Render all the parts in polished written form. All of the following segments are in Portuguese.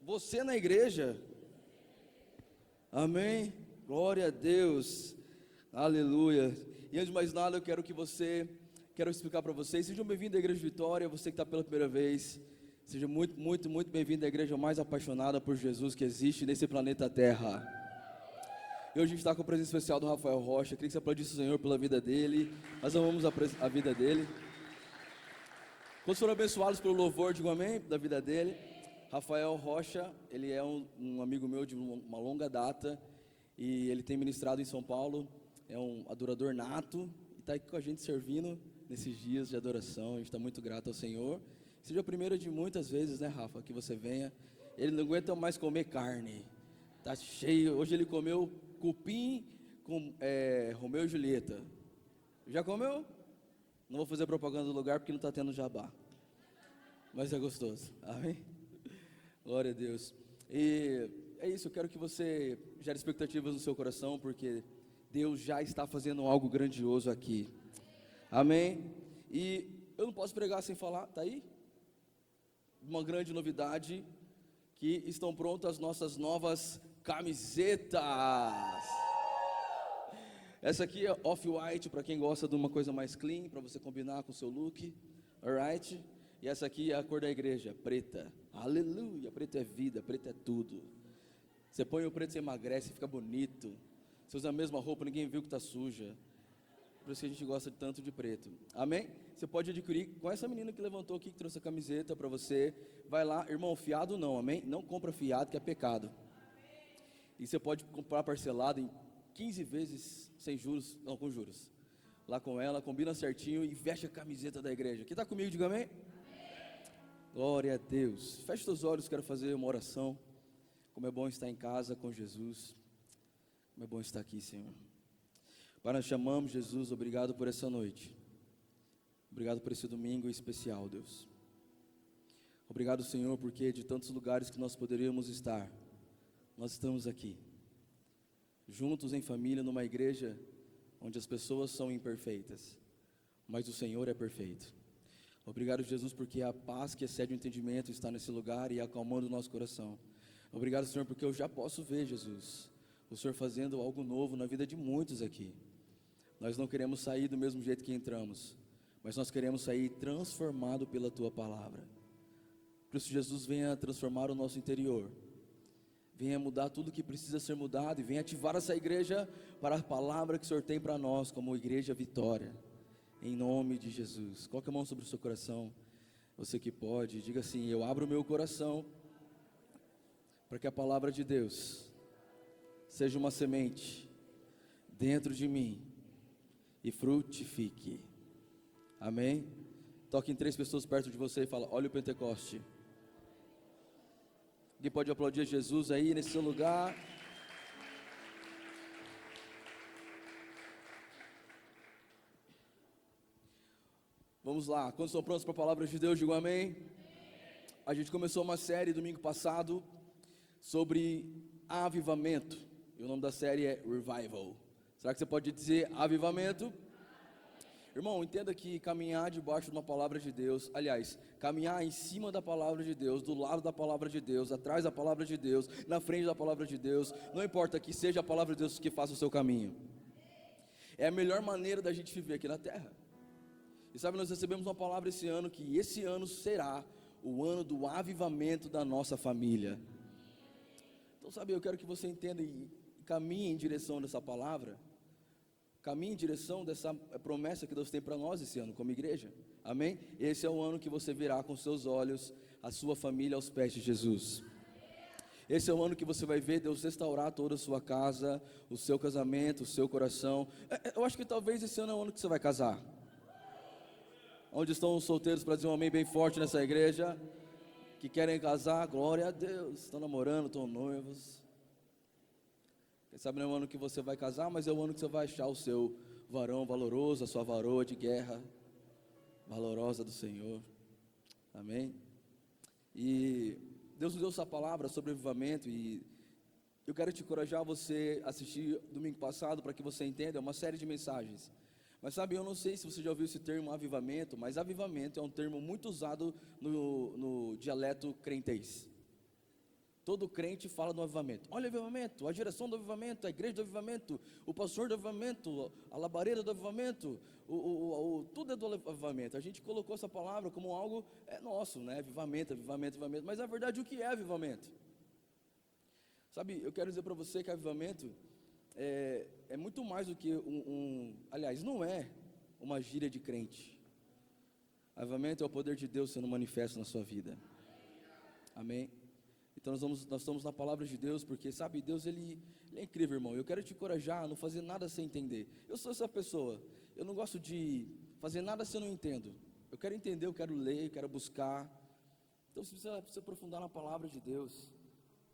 Você na igreja. Amém. Glória a Deus. Aleluia. E antes de mais nada, quero explicar para vocês. Sejam bem-vindos à Igreja Vitória. Você que está pela primeira vez, seja muito, muito, muito bem-vindo à igreja mais apaixonada por Jesus que existe nesse planeta Terra. E hoje a gente está com a presença especial do Rafael Rocha. Queria que você aplaudisse o Senhor pela vida dele. Nós amamos a vida dele. Quantos foram abençoados pelo louvor, digam amém, da vida dele? Rafael Rocha, ele é um amigo meu de uma longa data. E ele tem ministrado em São Paulo. É um adorador nato. E está aqui com a gente servindo nesses dias de adoração. A gente está muito grato ao Senhor. Seja a primeira de muitas vezes, né, Rafa, que você venha. Ele não aguenta mais comer carne. Tá cheio. Hoje ele comeu cupim com Romeu e Julieta. Já comeu? Não vou fazer propaganda do lugar porque não está tendo jabá. Mas é gostoso. Amém? Glória a Deus. E é isso, eu quero que você gere expectativas no seu coração, porque Deus já está fazendo algo grandioso aqui. Amém? E eu não posso pregar sem falar, tá aí? Uma grande novidade, que estão prontas as nossas novas camisetas. Essa aqui é off-white, para quem gosta de uma coisa mais clean, para você combinar com o seu look, alright? E essa aqui é a cor da igreja, preta. Aleluia, preto é vida, preto é tudo. Você põe o preto, você emagrece, fica bonito. Você usa a mesma roupa, ninguém viu que está suja. Por isso que a gente gosta tanto de preto. Amém? Você pode adquirir com essa menina que levantou aqui, que trouxe a camiseta para você. Vai lá, irmão, fiado não, amém? Não compra fiado, que é pecado. E você pode comprar parcelado em 15 vezes sem juros, não, com juros. Lá com ela, combina certinho e veste a camiseta da igreja. Quem está comigo, diga amém? Glória a Deus. Feche seus olhos, quero fazer uma oração. Como é bom estar em casa com Jesus. Como é bom estar aqui, Senhor. Pai, nós chamamos Jesus, obrigado por essa noite. Obrigado por esse domingo especial, Deus. Obrigado, Senhor, porque de tantos lugares que nós poderíamos estar, nós estamos aqui. Juntos em família, numa igreja onde as pessoas são imperfeitas, mas o Senhor é perfeito. Obrigado, Jesus, porque a paz que excede o entendimento está nesse lugar e acalmando o nosso coração. Obrigado, Senhor, porque eu já posso ver, Jesus, o Senhor fazendo algo novo na vida de muitos aqui. Nós não queremos sair do mesmo jeito que entramos, mas nós queremos sair transformado pela Tua Palavra. Por isso, Jesus, venha transformar o nosso interior. Venha mudar tudo que precisa ser mudado e venha ativar essa igreja para a palavra que o Senhor tem para nós, como Igreja Vitória. Em nome de Jesus. Coloque a mão sobre o seu coração. Você que pode, diga assim: eu abro o meu coração para que a palavra de Deus seja uma semente dentro de mim e frutifique. Amém? Toque em 3 pessoas perto de você e fala: olha o Pentecoste. Alguém pode aplaudir Jesus aí nesse seu lugar? Vamos lá, quando estão prontos para a palavra de Deus, digam amém. A gente começou uma série domingo passado sobre avivamento, e o nome da série é Revival. Será que você pode dizer avivamento? Irmão, entenda que caminhar debaixo de uma palavra de Deus, aliás, caminhar em cima da palavra de Deus, do lado da palavra de Deus, atrás da palavra de Deus, na frente da palavra de Deus, não importa, que seja a palavra de Deus que faça o seu caminho. É a melhor maneira da gente viver aqui na terra. E sabe, nós recebemos uma palavra esse ano, que esse ano será o ano do avivamento da nossa família. Então, sabe, eu quero que você entenda e caminhe em direção dessa palavra. Caminhe em direção dessa promessa que Deus tem para nós esse ano, como igreja. Amém? Esse é o ano que você virá com seus olhos a sua família aos pés de Jesus. Esse é o ano que você vai ver Deus restaurar toda a sua casa, o seu casamento, o seu coração. Eu acho que talvez esse ano é o ano que você vai casar. Onde estão os solteiros para dizer um amém bem forte nessa igreja? Que querem casar, glória a Deus. Estão namorando, estão noivos. Quem sabe não é o ano que você vai casar, mas é o ano que você vai achar o seu varão valoroso, a sua varoa de guerra valorosa do Senhor. Amém? E Deus nos deu essa palavra sobre avivamento, e eu quero te encorajar a você assistir domingo passado para que você entenda, é uma série de mensagens. Mas sabe, eu não sei se você já ouviu esse termo avivamento, mas avivamento é um termo muito usado no dialeto crentez. Todo crente fala do avivamento. Olha o avivamento, a geração do avivamento, a igreja do avivamento, o pastor do avivamento, a labareda do avivamento, tudo é do avivamento. A gente colocou essa palavra como algo nosso, né? Avivamento, avivamento, avivamento. Mas na verdade, o que é avivamento? Sabe, eu quero dizer para você que avivamento é muito mais do que aliás, não é uma gíria de crente. Avivamento é o poder de Deus sendo manifesto na sua vida. Amém? Então nós estamos na palavra de Deus, porque sabe, Deus ele é incrível, irmão. Eu quero te encorajar a não fazer nada sem entender. Eu sou essa pessoa, eu não gosto de fazer nada se eu não entendo. Eu quero entender, eu quero ler, eu quero buscar. Então você precisa aprofundar na palavra de Deus.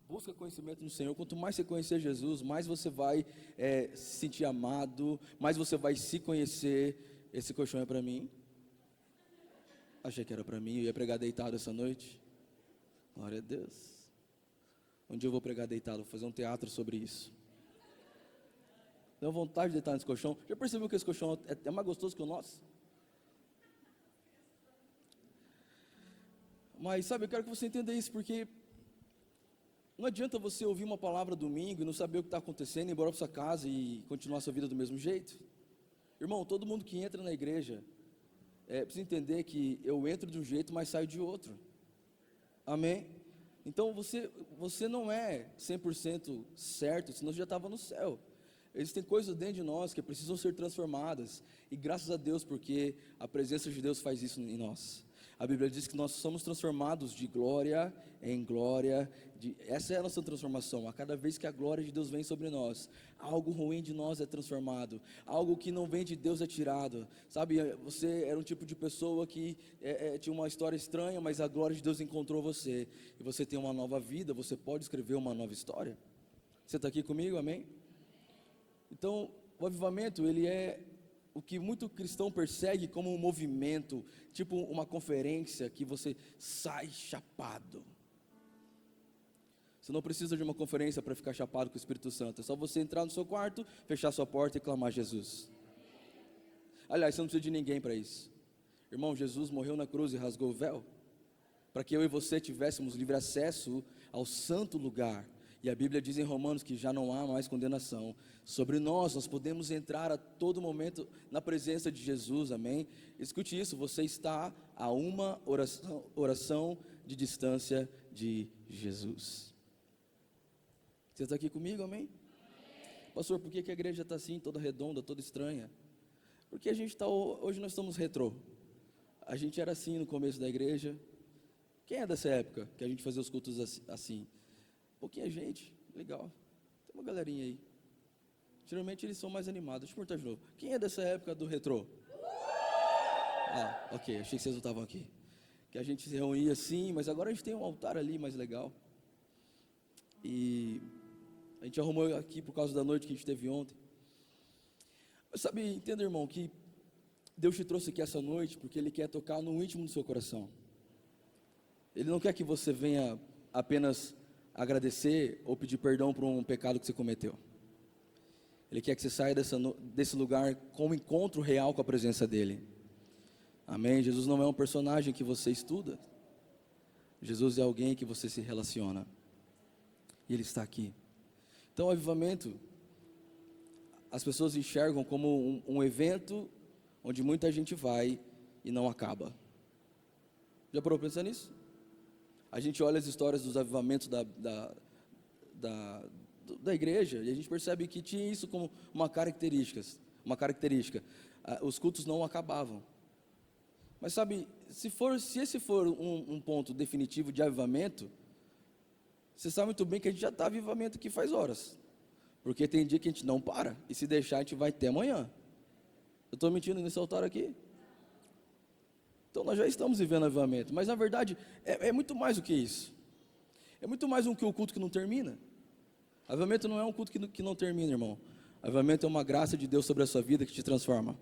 Busca conhecimento no Senhor. Quanto mais você conhecer Jesus, mais você vai se sentir amado, mais você vai se conhecer. Esse colchão é para mim. Achei que era para mim, eu ia pregar deitado essa noite. Glória a Deus. Um dia eu vou pregar deitado, vou fazer um teatro sobre isso. Tenho vontade de deitar nesse colchão. Já percebeu que esse colchão é mais gostoso que o nosso? Mas sabe, eu quero que você entenda isso, porque não adianta você ouvir uma palavra domingo e não saber o que está acontecendo, ir embora para sua casa e continuar a sua vida do mesmo jeito. Irmão, todo mundo que entra na igreja precisa entender que eu entro de um jeito, mas saio de outro. Amém? Então você não é 100% certo, senão você já estava no céu. Existem coisas dentro de nós que precisam ser transformadas, e graças a Deus, porque a presença de Deus faz isso em nós. A Bíblia diz que nós somos transformados de glória em glória, essa é a nossa transformação. A cada vez que a glória de Deus vem sobre nós, algo ruim de nós é transformado, algo que não vem de Deus é tirado. Sabe, você era um tipo de pessoa que tinha uma história estranha, mas a glória de Deus encontrou você, e você tem uma nova vida, você pode escrever uma nova história. Você está aqui comigo, amém? Então, o avivamento, ele é o que muito cristão persegue como um movimento, tipo uma conferência que você sai chapado. Você não precisa de uma conferência para ficar chapado com o Espírito Santo. É só você entrar no seu quarto, fechar sua porta e clamar Jesus. Aliás, você não precisa de ninguém para isso. Irmão, Jesus morreu na cruz e rasgou o véu, para que eu e você tivéssemos livre acesso ao santo lugar. E a Bíblia diz em Romanos que já não há mais condenação sobre nós podemos entrar a todo momento na presença de Jesus, amém? Escute isso, você está a uma oração de distância de Jesus. Você está aqui comigo, amém? Pastor, por que a igreja está assim, toda redonda, toda estranha? Porque hoje nós estamos retrô. A gente era assim no começo da igreja. Quem é dessa época que a gente fazia os cultos assim? Pouquinha gente, legal. Tem uma galerinha aí. Geralmente eles são mais animados. Deixa eu perguntar de novo. Quem é dessa época do retrô? Ah, ok, achei que vocês não estavam aqui. Que a gente se reunia assim, mas agora a gente tem um altar ali mais legal. E a gente arrumou aqui por causa da noite que a gente teve ontem. Mas sabe, entenda, irmão, que Deus te trouxe aqui essa noite porque Ele quer tocar no íntimo do seu coração. Ele não quer que você venha apenas agradecer ou pedir perdão por um pecado que você cometeu. Ele quer que você saia desse lugar com um encontro real com a presença dEle. Amém? Jesus não é um personagem que você estuda. Jesus é alguém que você se relaciona. E Ele está aqui. Então o avivamento, as pessoas enxergam como um evento onde muita gente vai e não acaba. Já parou para pensar nisso? A gente olha as histórias dos avivamentos da igreja e a gente percebe que tinha isso como uma característica. Os cultos não acabavam. Mas sabe, se esse for um ponto definitivo de avivamento, você sabe muito bem que a gente já está avivamento aqui faz horas. Porque tem dia que a gente não para, e se deixar a gente vai até amanhã. Eu estou mentindo nesse altar aqui? Então nós já estamos vivendo avivamento, mas na verdade é muito mais do que isso. É muito mais do que o culto que não termina. Avivamento não é um culto que não termina, irmão. Avivamento é uma graça de Deus sobre a sua vida que te transforma.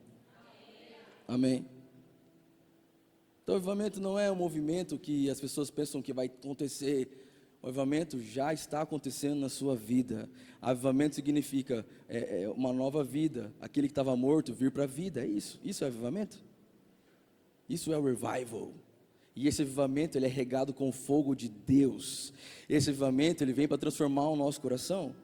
Amém. Então avivamento não é um movimento que as pessoas pensam que vai acontecer. O avivamento já está acontecendo na sua vida. Avivamento significa uma nova vida. Aquele que estava morto vir para a vida, é isso. Isso é avivamento. Isso é o revival. E esse avivamento, ele é regado com o fogo de Deus. Esse avivamento, ele vem para transformar o nosso coração.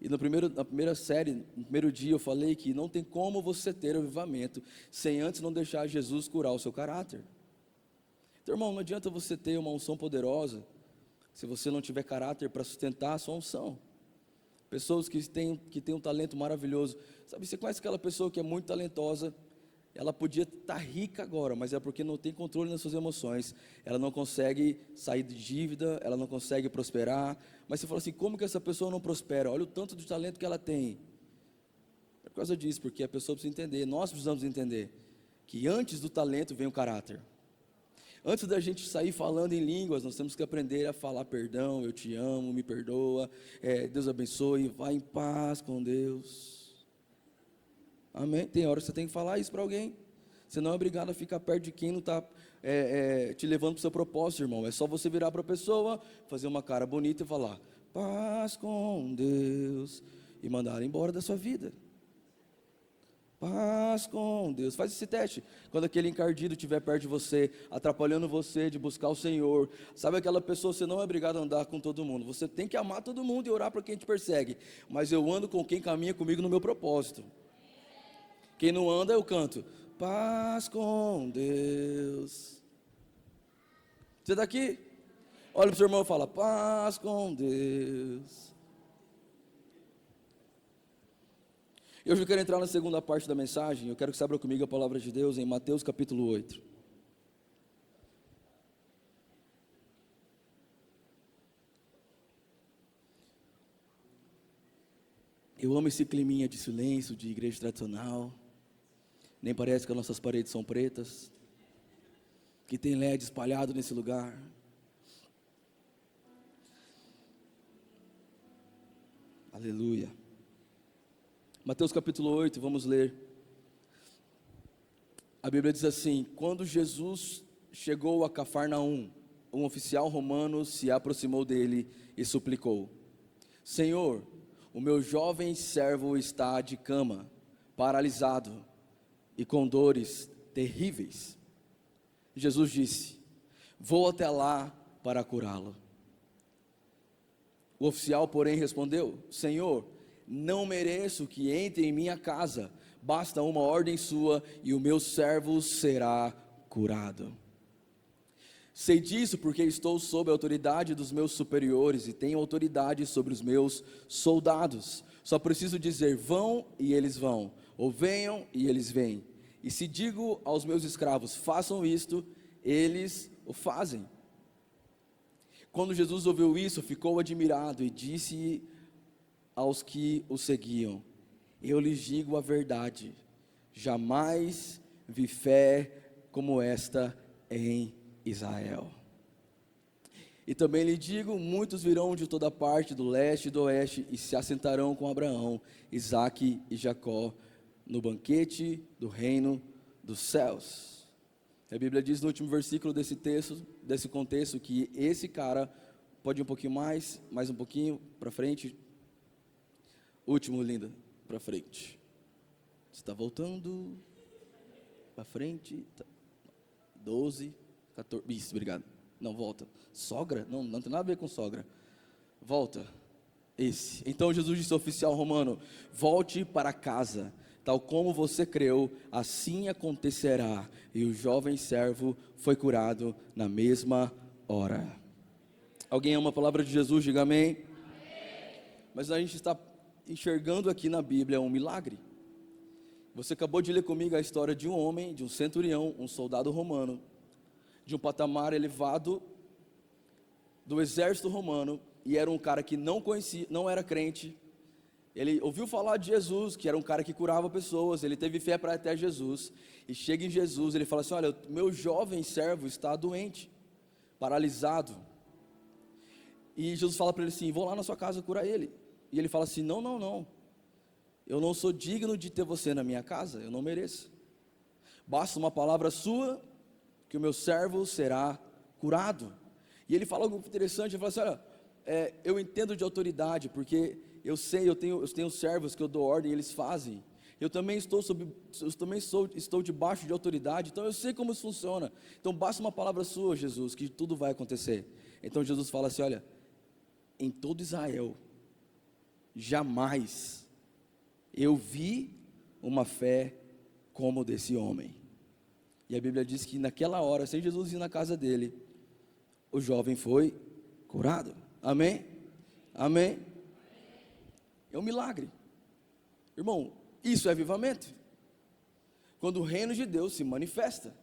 E na primeira série, no primeiro dia, eu falei que não tem como você ter avivamento sem antes não deixar Jesus curar o seu caráter. Então, irmão, não adianta você ter uma unção poderosa se você não tiver caráter para sustentar a sua unção. Pessoas que têm um talento maravilhoso. Sabe, você conhece aquela pessoa que é muito talentosa, ela podia estar rica agora, mas é porque não tem controle nas suas emoções. Ela não consegue sair de dívida, ela não consegue prosperar. Mas você fala assim, como que essa pessoa não prospera? Olha o tanto de talento que ela tem. É por causa disso, porque a pessoa precisa entender, nós precisamos entender, que antes do talento vem o caráter. Antes da gente sair falando em línguas, nós temos que aprender a falar perdão, eu te amo, me perdoa, Deus abençoe, vá em paz com Deus. Amém? Tem hora que você tem que falar isso para alguém. Você não é obrigado a ficar perto de quem não está te levando para o seu propósito, irmão. É só você virar para a pessoa, fazer uma cara bonita e falar, paz com Deus, e mandar embora da sua vida. Paz com Deus. Faz esse teste. Quando aquele encardido estiver perto de você, atrapalhando você de buscar o Senhor. Sabe aquela pessoa, você não é obrigado a andar com todo mundo. Você tem que amar todo mundo e orar para quem te persegue. Mas eu ando com quem caminha comigo no meu propósito. Quem não anda, eu canto. Paz com Deus. Você está aqui? Olha para o seu irmão e fala, paz com Deus. Eu já quero entrar na segunda parte da mensagem. Eu quero que você abra comigo a palavra de Deus em Mateus capítulo 8. Eu amo esse climinha de silêncio, de igreja tradicional. Nem parece que as nossas paredes são pretas. Que tem LED espalhado nesse lugar. Aleluia. Mateus capítulo 8, vamos ler. A Bíblia diz assim: quando Jesus chegou a Cafarnaum, um oficial romano se aproximou dele e suplicou: Senhor, o meu jovem servo está de cama, paralisado e com dores terríveis. Jesus disse: vou até lá para curá-lo. O oficial, porém, respondeu: Senhor, não mereço que entre em minha casa, basta uma ordem sua e o meu servo será curado. Sei disso porque estou sob a autoridade dos meus superiores e tenho autoridade sobre os meus soldados. Só preciso dizer vão e eles vão, ou venham e eles vêm. E se digo aos meus escravos façam isto, eles o fazem. Quando Jesus ouviu isso, ficou admirado e disse aos que o seguiam: eu lhes digo a verdade, jamais vi fé como esta em Israel. E também lhe digo, muitos virão de toda parte, do leste e do oeste, e se assentarão com Abraão, Isaque e Jacó, no banquete do reino dos céus. A Bíblia diz no último versículo desse texto, desse contexto, que esse cara, pode ir um pouquinho mais um pouquinho para frente. Último, linda, para frente. Você está voltando para frente. 12, 14. Isso, obrigado. Não, volta. Sogra? Não tem nada a ver com sogra. Volta. Esse. Então Jesus disse ao oficial romano: volte para casa. Tal como você creu, assim acontecerá. E o jovem servo foi curado na mesma hora. Alguém ama a palavra de Jesus? Diga amém. Mas a gente está enxergando aqui na Bíblia um milagre. Você acabou de ler comigo a história de um homem, de um centurião, um soldado romano, de um patamar elevado do exército romano, e era um cara que não conhecia, não era crente. Ele ouviu falar de Jesus, que era um cara que curava pessoas, ele teve fé para ir até Jesus, e chega em Jesus, ele fala assim: olha, meu jovem servo está doente, paralisado. E Jesus fala para ele assim: vou lá na sua casa curar ele. E ele fala assim: não, eu não sou digno de ter você na minha casa, eu não mereço. Basta uma palavra sua, que o meu servo será curado. E ele fala algo interessante, ele fala assim: olha, eu entendo de autoridade, porque eu sei, eu tenho servos que eu dou ordem e eles fazem. estou debaixo de autoridade, então eu sei como isso funciona. Então basta uma palavra sua, Jesus, que tudo vai acontecer. Então Jesus fala assim: olha, em todo Israel, jamais eu vi uma fé como desse homem. E a Bíblia diz que naquela hora, sem Jesus ir na casa dele, o jovem foi curado. Amém? Amém? É um milagre. Irmão, isso é avivamento. Quando o reino de Deus se manifesta.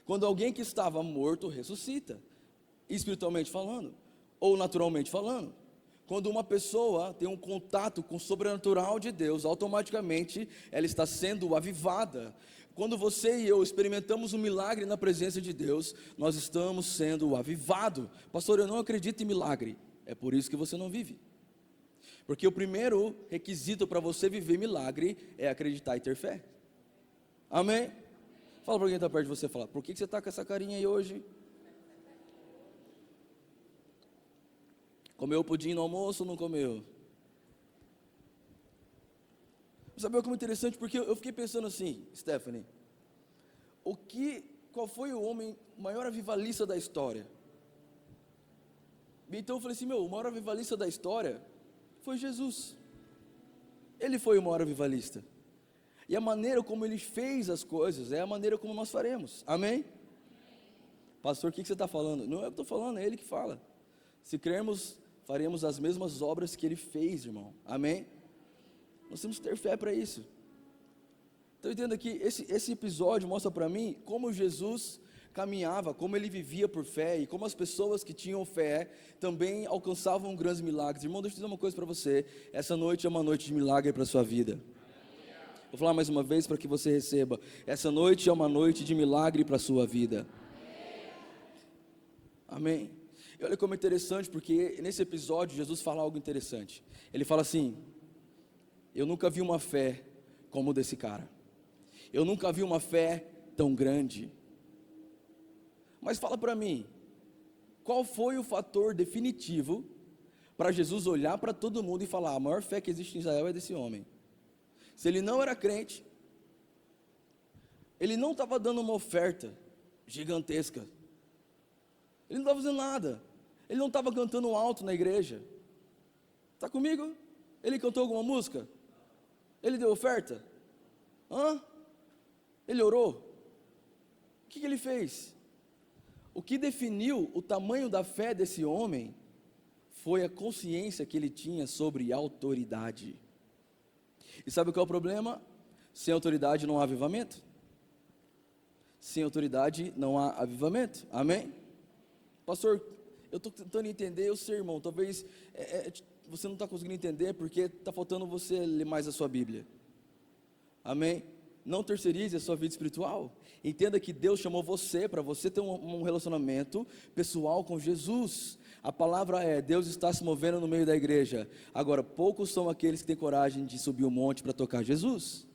Quando alguém que estava morto ressuscita, espiritualmente falando, ou naturalmente falando. Quando uma pessoa tem um contato com o sobrenatural de Deus, automaticamente ela está sendo avivada. Quando você e eu experimentamos um milagre na presença de Deus, nós estamos sendo avivados. Pastor, eu não acredito em milagre. É por isso que você não vive. Porque o primeiro requisito para você viver milagre é acreditar e ter fé. Amém? Fala para quem está perto de você, fala: por que você está com essa carinha aí hoje? Comeu pudim no almoço ou não comeu? Sabe como é interessante? Porque eu fiquei pensando assim, Stephanie, qual foi o homem maior avivalista da história? Então eu falei assim, o maior avivalista da história foi Jesus. Ele foi o maior avivalista. E a maneira como ele fez as coisas é a maneira como nós faremos. Amém? Pastor, o que você está falando? Não é eu que estou falando, é ele que fala. Se crermos, faremos as mesmas obras que ele fez, irmão. Amém? Nós temos que ter fé para isso. Então entenda que esse episódio mostra para mim como Jesus caminhava, como ele vivia por fé, e como as pessoas que tinham fé também alcançavam grandes milagres. Irmão, deixa eu dizer uma coisa para você: essa noite é uma noite de milagre para a sua vida. Vou falar mais uma vez para que você receba: essa noite é uma noite de milagre para a sua vida. Amém? E olha como é interessante, porque nesse episódio Jesus fala algo interessante. Ele fala assim: eu nunca vi uma fé como desse cara. Eu nunca vi uma fé tão grande. Mas fala para mim, qual foi o fator definitivo para Jesus olhar para todo mundo e falar: a maior fé que existe em Israel é desse homem? Se ele não era crente, ele não estava dando uma oferta gigantesca, ele não estava fazendo nada, ele não estava cantando alto na igreja. Está comigo? Ele cantou alguma música? Ele deu oferta? Ele orou? O que ele fez? O que definiu o tamanho da fé desse homem foi a consciência que ele tinha sobre autoridade. E sabe qual é o problema? Sem autoridade não há avivamento. Sem autoridade não há avivamento. Amém? Pastor, eu estou tentando entender, eu sei, irmão, talvez você não está conseguindo entender porque está faltando você ler mais a sua Bíblia. Amém? Não terceirize a sua vida espiritual. Entenda que Deus chamou você para você ter um relacionamento pessoal com Jesus. A palavra é: Deus está se movendo no meio da igreja. Agora, poucos são aqueles que têm coragem de subir o monte para tocar Jesus.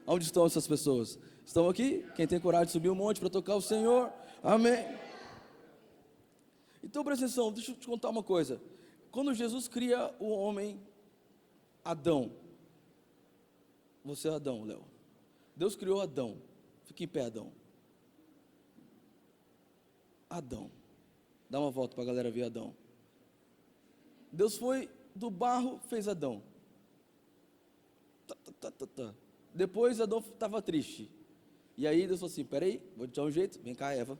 Onde estão essas pessoas? Estão aqui? Quem tem coragem de subir o monte para tocar o Senhor? Amém? Então presta atenção, deixa eu te contar uma coisa. Quando Jesus cria o homem Adão, você é Adão, Léo. Deus criou Adão. Fica em pé, Adão. Adão. Dá uma volta para a galera ver Adão. Deus foi do barro, fez Adão. Depois Adão estava triste. E aí Deus falou assim: peraí, vou te dar um jeito. Vem cá, Eva.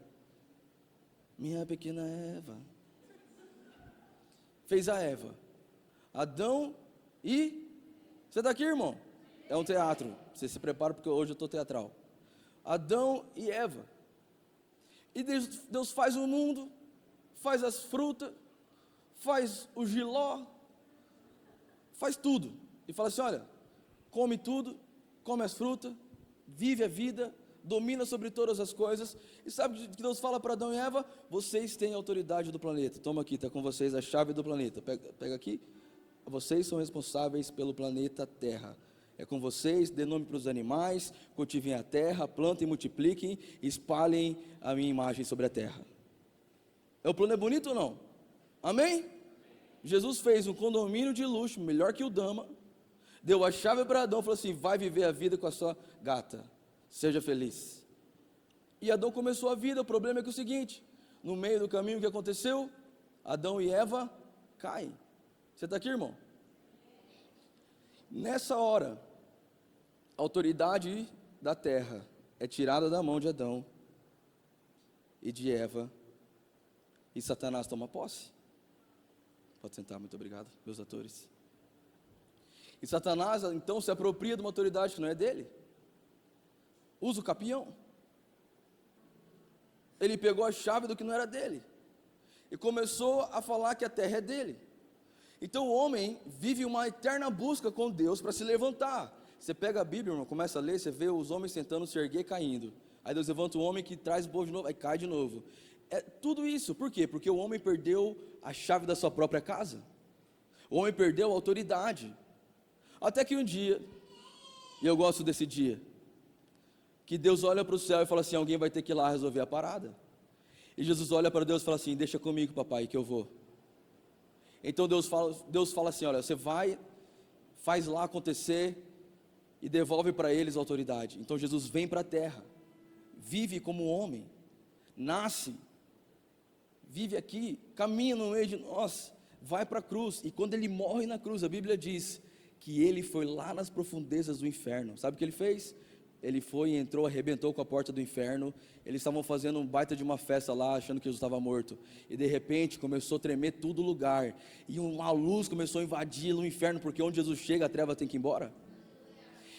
Minha pequena Eva. Fez a Eva. Adão e... Você está aqui, irmão? É um teatro. Você se prepara porque hoje eu estou teatral. Adão e Eva. E Deus faz o mundo, faz as frutas, faz o jiló, faz tudo. E fala assim: olha, come tudo, come as frutas, vive a vida, domina sobre todas as coisas. E sabe que Deus fala para Adão e Eva? Vocês têm a autoridade do planeta. Toma aqui, está com vocês a chave do planeta. Pega aqui. Vocês são responsáveis pelo planeta Terra. É com vocês, dê nome para os animais, cultivem a terra, plantem, multipliquem, espalhem a minha imagem sobre a terra. O plano é bonito ou não? Amém? Jesus fez um condomínio de luxo, melhor que o Dama. deu a chave para Adão, falou assim: vai viver a vida com a sua gata, seja feliz. E Adão começou a vida. O problema é que é o seguinte: no meio do caminho, o que aconteceu? Adão e Eva caem. Você está aqui, irmão? Nessa hora, a autoridade da terra é tirada da mão de Adão e de Eva, e Satanás toma posse. Pode sentar, muito obrigado, meus atores. E Satanás então se apropria de uma autoridade que não é dele, usa o capião. Ele pegou a chave do que não era dele e começou a falar que a terra é dele. Então o homem vive uma eterna busca com Deus para se levantar. Você pega a Bíblia, irmão, começa a ler, você vê os homens tentando se erguer, caindo. Aí Deus levanta o homem que traz o povo de novo, aí cai de novo. É tudo isso, por quê? Porque o homem perdeu a chave da sua própria casa. O homem perdeu a autoridade. Até que um dia, e eu gosto desse dia, que Deus olha para o céu e fala assim: alguém vai ter que ir lá resolver a parada. E Jesus olha para Deus e fala assim: deixa comigo, papai, que eu vou. Então Deus fala assim: olha, você vai, faz lá acontecer e devolve para eles a autoridade. Então Jesus vem para a terra, vive como homem, nasce, vive aqui, caminha no meio de nós, vai para a cruz. E quando ele morre na cruz, a Bíblia diz que ele foi lá nas profundezas do inferno. Sabe o que ele fez? Ele foi, entrou, arrebentou com a porta do inferno. Eles estavam fazendo um baita de uma festa lá, achando que Jesus estava morto. E de repente começou a tremer todo o lugar. E uma luz começou a invadir o inferno, porque onde Jesus chega, a treva tem que ir embora.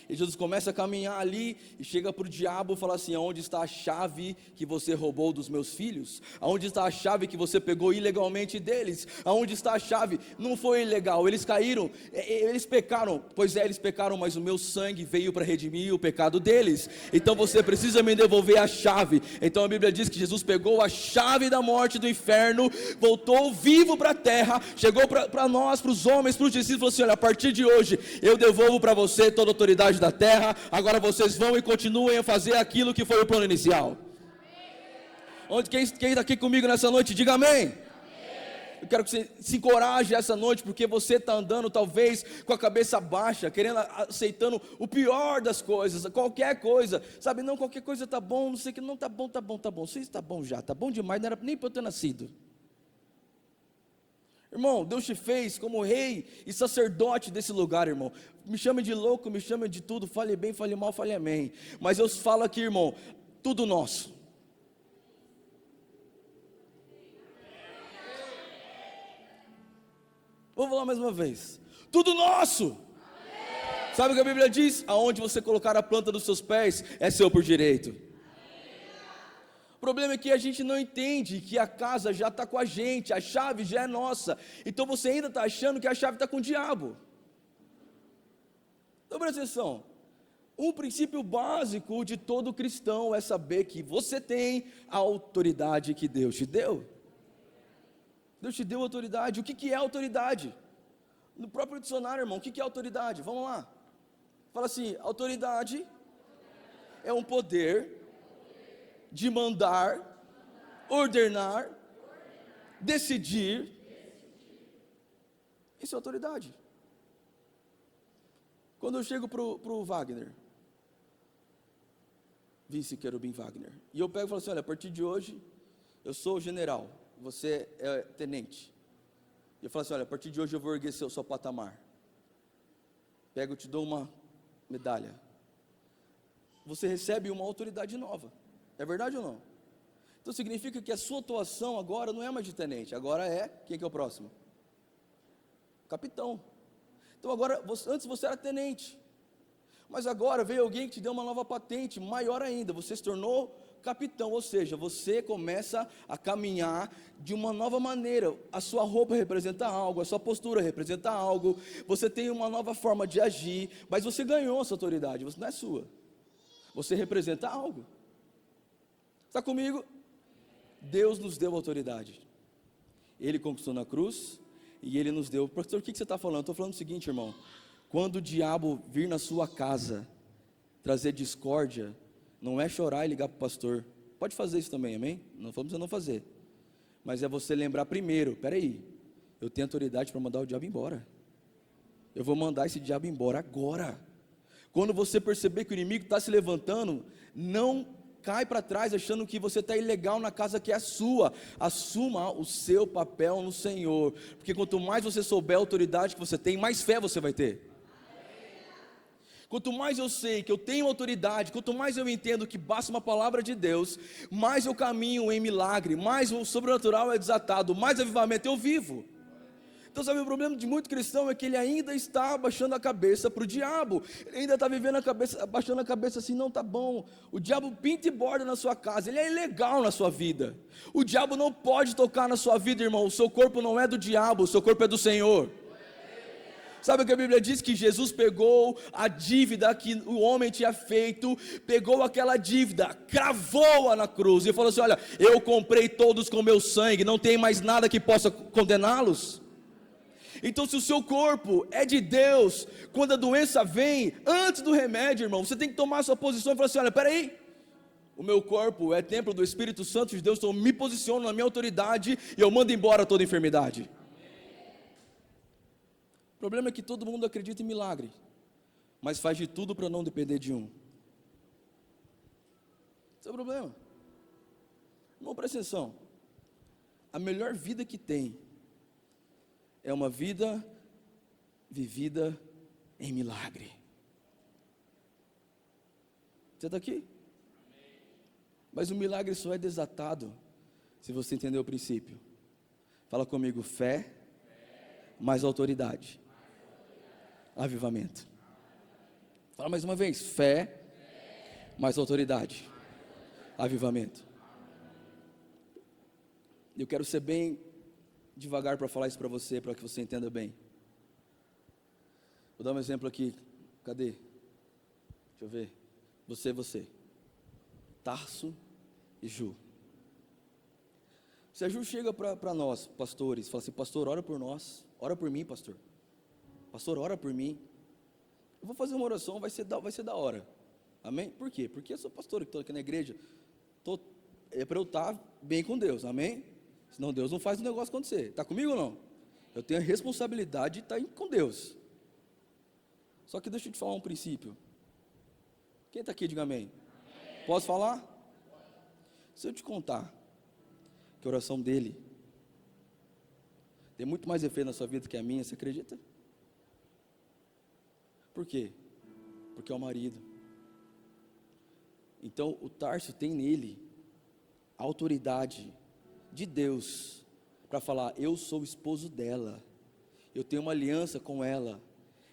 E Jesus começa a caminhar ali e chega para o diabo e fala assim: aonde está a chave que você roubou dos meus filhos? Aonde está a chave que você pegou ilegalmente deles? Aonde está a chave? Não foi ilegal, eles caíram, eles pecaram. Pois é, eles pecaram, mas o meu sangue veio para redimir o pecado deles. Então você precisa me devolver a chave. Então a Bíblia diz que Jesus pegou a chave da morte do inferno, voltou vivo para a terra, chegou para nós, para os homens, para os discípulos, e falou assim: olha, a partir de hoje eu devolvo para você toda a autoridade da terra. Agora vocês vão e continuem a fazer aquilo que foi o plano inicial. Onde, quem está aqui comigo nessa noite, diga amém. Eu quero que você se encoraje essa noite, porque você está andando talvez com a cabeça baixa, querendo, aceitando o pior das coisas, qualquer coisa, sabe? Não, qualquer coisa está bom, não sei o que, não, está bom, isso está bom já, está bom demais, não era nem para eu ter nascido. Irmão, Deus te fez como rei e sacerdote desse lugar, irmão. Me chame de louco, me chame de tudo, fale bem, fale mal, fale amém. Mas eu falo aqui, irmão, tudo nosso. Vou falar mais uma vez: tudo nosso. Sabe o que a Bíblia diz? Aonde você colocar a planta dos seus pés, é seu por direito. O problema é que a gente não entende que a casa já está com a gente, a chave já é nossa. Então você ainda está achando que a chave está com o diabo. Então presta atenção. Um princípio básico de todo cristão é saber que você tem a autoridade que Deus te deu. Deus te deu autoridade. O que é autoridade? No próprio dicionário, irmão, o que é autoridade? Vamos lá. Fala assim: autoridade é um poder de mandar, ordenar, decidir. Isso é autoridade. Quando eu chego para o Wagner, vice-querubim Wagner, e eu pego e falo assim: olha, a partir de hoje, eu sou general, você é tenente. E eu falo assim: olha, a partir de hoje eu vou erguer seu patamar. Pego e te dou uma medalha. Você recebe uma autoridade nova. É verdade ou não? Então significa que a sua atuação agora não é mais de tenente, agora é, quem que é o próximo? Capitão. Então agora, antes você era tenente, mas agora veio alguém que te deu uma nova patente, maior ainda, você se tornou capitão, ou seja, você começa a caminhar de uma nova maneira. A sua roupa representa algo, a sua postura representa algo, você tem uma nova forma de agir, mas você ganhou essa autoridade, você não é sua, você representa algo. Está comigo? Deus nos deu autoridade. Ele conquistou na cruz e Ele nos deu. Pastor, o que você está falando? Eu estou falando o seguinte, irmão: quando o diabo vir na sua casa trazer discórdia, não é chorar e ligar para o pastor. Pode fazer isso também, amém? Não vamos não fazer. Mas é você lembrar primeiro: peraí, eu tenho autoridade para mandar o diabo embora. eu vou mandar esse diabo embora agora. Quando você perceber que o inimigo está se levantando, não cai para trás achando que você está ilegal na casa que é a sua. Assuma o seu papel no Senhor, porque quanto mais você souber a autoridade que você tem, mais fé você vai ter. Quanto mais eu sei que eu tenho autoridade, quanto mais eu entendo que basta uma palavra de Deus, mais eu caminho em milagre, mais o sobrenatural é desatado, mais avivamento eu vivo. Então sabe, o problema de muito cristão é que ele ainda está abaixando a cabeça para o diabo, ele ainda está vivendo abaixando a cabeça assim, não está bom, o diabo pinta e borda na sua casa, ele é ilegal na sua vida, o diabo não pode tocar na sua vida, irmão, o seu corpo não é do diabo, o seu corpo é do Senhor. Sabe o que a Bíblia diz? Que Jesus pegou a dívida que o homem tinha feito, pegou aquela dívida, cravou-a na cruz e falou assim: olha, eu comprei todos com meu sangue, não tem mais nada que possa condená-los. Então se o seu corpo é de Deus, quando a doença vem, antes do remédio, irmão, você tem que tomar a sua posição e falar assim: olha, peraí, o meu corpo é templo do Espírito Santo de Deus, então eu me posiciono na minha autoridade e eu mando embora toda enfermidade. O problema é que todo mundo acredita em milagre, mas faz de tudo para não depender de um. Esse é o problema. Irmão, presta atenção. A melhor vida que tem é uma vida vivida em milagre. Você está aqui? Mas o milagre só é desatado se você entender o princípio. Fala comigo: fé mais autoridade. Avivamento. Fala mais uma vez: fé mais autoridade. Avivamento. Eu quero ser bem devagar para falar isso para você, para que você entenda bem. Vou dar um exemplo aqui. Cadê? Deixa eu ver. Você. Tarso e Ju. Se a Ju chega para nós, pastores, fala assim: pastor, ora por nós. Ora por mim, pastor. Pastor, ora por mim. Eu vou fazer uma oração, vai ser da hora. Amém? Por quê? Porque eu sou pastor, que estou aqui na igreja. É para eu estar bem com Deus. Amém? Senão Deus não faz o negócio acontecer. Está comigo ou não? Eu tenho a responsabilidade de estar com Deus. Só que deixa eu te falar um princípio. Quem está aqui, diga amém. Posso falar? Se eu te contar que a oração dele tem muito mais efeito na sua vida que a minha, você acredita? Por quê? Porque é o marido. Então o Tarso tem nele a autoridade de Deus para falar: eu sou o esposo dela, eu tenho uma aliança com ela.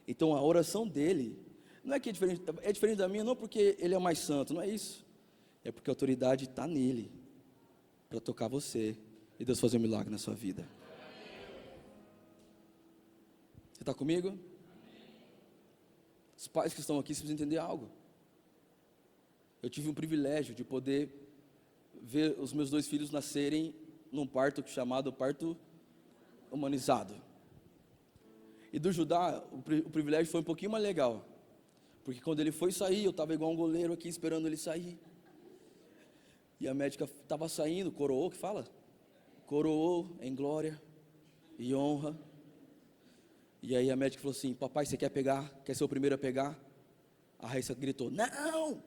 Então a oração dele não é que é diferente da minha, não porque ele é mais santo, não é isso. É porque a autoridade está nele para tocar você e Deus fazer um milagre na sua vida. Você está comigo? Os pais que estão aqui precisam entender algo. Eu tive um privilégio de poder ver os meus 2 filhos nascerem num parto chamado parto humanizado. E do Judá, o privilégio foi um pouquinho mais legal, porque quando ele foi sair, eu estava igual um goleiro aqui esperando ele sair. E a médica estava saindo, coroou, que fala? Coroou em glória e honra. E aí a médica falou assim: papai, você quer pegar? Quer ser o primeiro a pegar? A Raíssa gritou: não!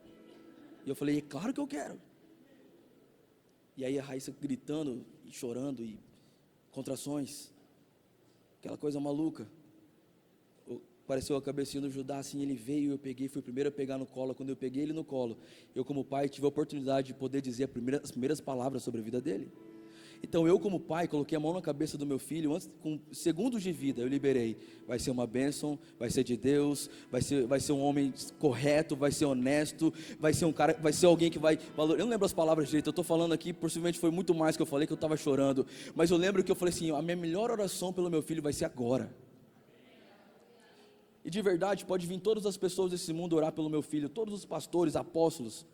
E eu falei: claro que eu quero. E aí a Raíssa gritando e chorando e contrações, aquela coisa maluca. Apareceu a cabecinha do Judá assim, ele veio, eu peguei, fui o primeiro a pegar no colo. Quando eu peguei ele no colo, eu como pai tive a oportunidade de poder dizer as primeiras palavras sobre a vida dele. Então eu como pai coloquei a mão na cabeça do meu filho, antes, com segundos de vida eu liberei: vai ser uma bênção, vai ser de Deus, vai ser um homem correto, vai ser honesto, vai ser um cara, vai ser alguém que vai valorizar. Eu não lembro as palavras direito, eu estou falando aqui, possivelmente foi muito mais que eu falei, que eu estava chorando, mas eu lembro que eu falei assim: a minha melhor oração pelo meu filho vai ser agora. E de verdade, pode vir todas as pessoas desse mundo orar pelo meu filho, todos os pastores, apóstolos,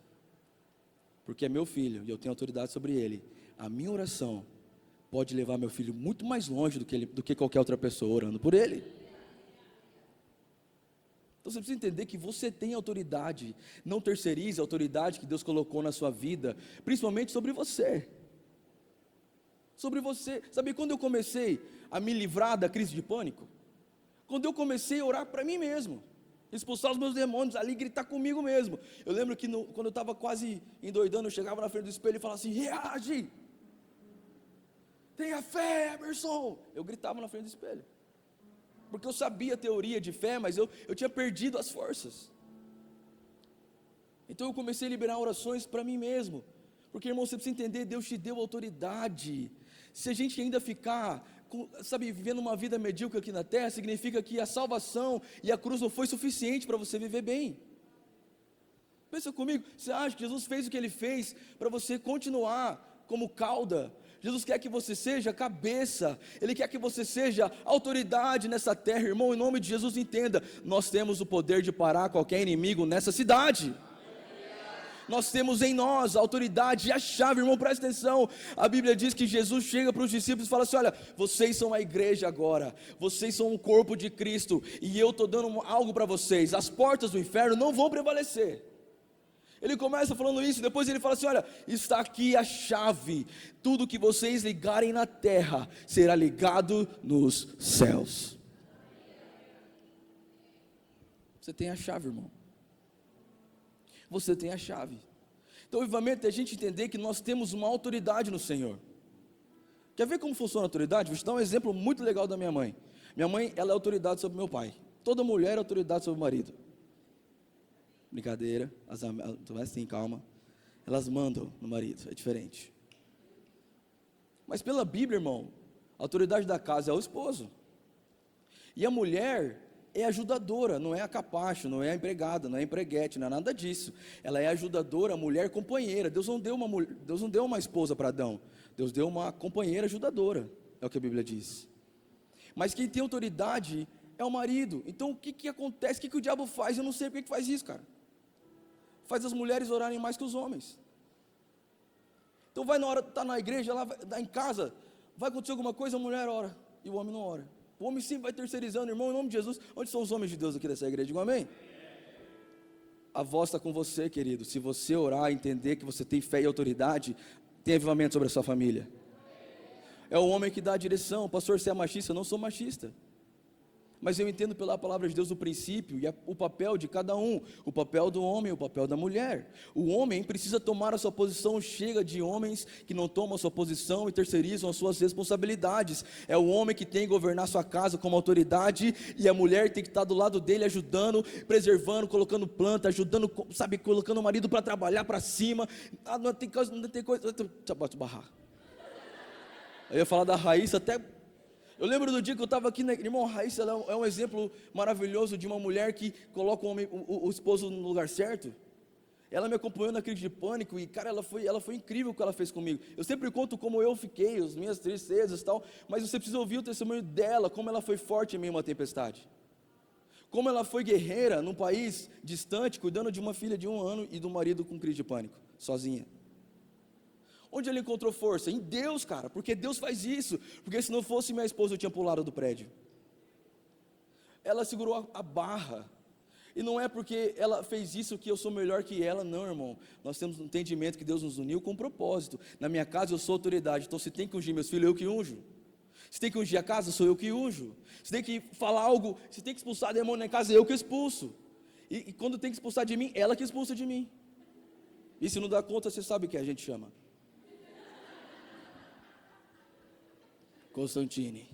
porque é meu filho e eu tenho autoridade sobre ele. A minha oração pode levar meu filho muito mais longe do que qualquer outra pessoa orando por ele. Então você precisa entender que você tem autoridade. Não terceirize a autoridade que Deus colocou na sua vida, principalmente sobre você. Sobre você. Sabe quando eu comecei a me livrar da crise de pânico? Quando eu comecei a orar para mim mesmo, expulsar os meus demônios ali, gritar comigo mesmo. Eu lembro que quando eu estava quase endoidando, eu chegava na frente do espelho e falava assim: reage, tenha fé, Emerson. Eu gritava na frente do espelho, porque eu sabia a teoria de fé, mas eu tinha perdido as forças. Então eu comecei a liberar orações para mim mesmo, porque, irmão, você precisa entender, Deus te deu autoridade. Se a gente ainda ficar, vivendo uma vida medíocre aqui na terra, significa que a salvação e a cruz não foi suficiente para você viver bem. Pensa comigo, você acha que Jesus fez o que Ele fez para você continuar como cauda? Jesus quer que você seja cabeça, Ele quer que você seja autoridade nessa terra, irmão. Em nome de Jesus, entenda, nós temos o poder de parar qualquer inimigo nessa cidade. Nós temos em nós a autoridade e a chave, irmão, presta atenção. A Bíblia diz que Jesus chega para os discípulos e fala assim: olha, vocês são a igreja agora, vocês são o corpo de Cristo, e eu estou dando algo para vocês, as portas do inferno não vão prevalecer. Ele começa falando isso, depois ele fala assim: olha, está aqui a chave, tudo que vocês ligarem na terra, será ligado nos céus. Você tem a chave, irmão. Você tem a chave. Então, o avivamento é a gente entender que nós temos uma autoridade no Senhor. Quer ver como funciona a autoridade? Vou te dar um exemplo muito legal da minha mãe. Minha mãe, ela é autoridade sobre meu pai. Toda mulher é autoridade sobre o marido. Brincadeira, assim, calma. Elas mandam no marido, é diferente. Mas pela Bíblia, irmão, a autoridade da casa é o esposo. E a mulher é ajudadora, não é a capacho, não é a empregada, não é a empreguete, não é nada disso. Ela é ajudadora, mulher companheira. Deus não deu uma esposa para Adão. Deus deu uma companheira ajudadora, é o que a Bíblia diz. Mas quem tem autoridade é o marido. Então o que acontece? O que o diabo faz? Eu não sei porque que faz isso, cara. Faz as mulheres orarem mais que os homens. Então vai na hora, está na igreja, lá em casa, vai acontecer alguma coisa, a mulher ora, e o homem não ora. O homem sempre vai terceirizando, irmão, em nome de Jesus. Onde são os homens de Deus aqui dessa igreja? Digam amém. A voz está com você, querido. Se você orar, entender que você tem fé e autoridade, tem avivamento sobre a sua família. É o homem que dá a direção. Pastor, você é machista? Eu não sou machista. Mas eu entendo pela palavra de Deus o princípio e o papel de cada um, o papel do homem, o papel da mulher. O homem precisa tomar a sua posição. Chega de homens que não tomam a sua posição e terceirizam as suas responsabilidades. É o homem que tem que governar sua casa como autoridade, e a mulher tem que estar do lado dele, ajudando, preservando, colocando planta, ajudando, colocando o marido para trabalhar para cima. Não tem coisa, pode barrar. Eu ia falar da Raíssa até. Eu lembro do dia que eu estava aqui, irmão, a Raíssa é um exemplo maravilhoso de uma mulher que coloca o esposo no lugar certo. Ela me acompanhou na crise de pânico e, cara, ela foi incrível o que ela fez comigo. Eu sempre conto como eu fiquei, as minhas tristezas e tal, mas você precisa ouvir o testemunho dela, como ela foi forte em meio a uma tempestade. Como ela foi guerreira num país distante, cuidando de uma filha de 1 ano e do marido com crise de pânico, sozinha. Onde ele encontrou força? Em Deus, cara, porque Deus faz isso. Porque se não fosse minha esposa, eu tinha pulado do prédio. Ela segurou a barra. E não é porque ela fez isso que eu sou melhor que ela, não, irmão. Nós temos um entendimento que Deus nos uniu com um propósito. Na minha casa eu sou autoridade, então se tem que ungir meus filhos, eu que unjo. Se tem que ungir a casa, sou eu que unjo. Se tem que falar algo, se tem que expulsar demônio na casa, eu que expulso. E quando tem que expulsar de mim, ela que expulsa de mim. E se não dá conta, você sabe o que a gente chama. Constantine.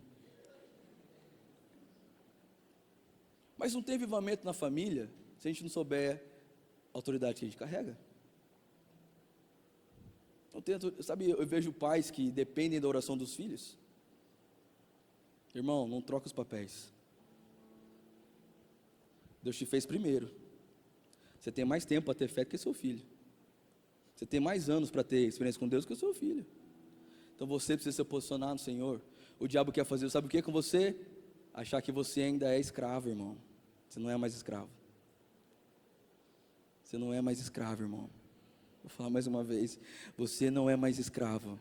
Mas não tem avivamento na família se a gente não souber a autoridade que a gente carrega. Eu vejo pais que dependem da oração dos filhos. Irmão, não troca os papéis. Deus te fez primeiro. Você tem mais tempo para ter fé que seu filho. Você tem mais anos para ter experiência com Deus que o seu filho. Então você precisa se posicionar no Senhor. O diabo quer fazer, sabe o que com você? Achar que você ainda é escravo, irmão. Você não é mais escravo. Você não é mais escravo, irmão. Vou falar mais uma vez. Você não é mais escravo.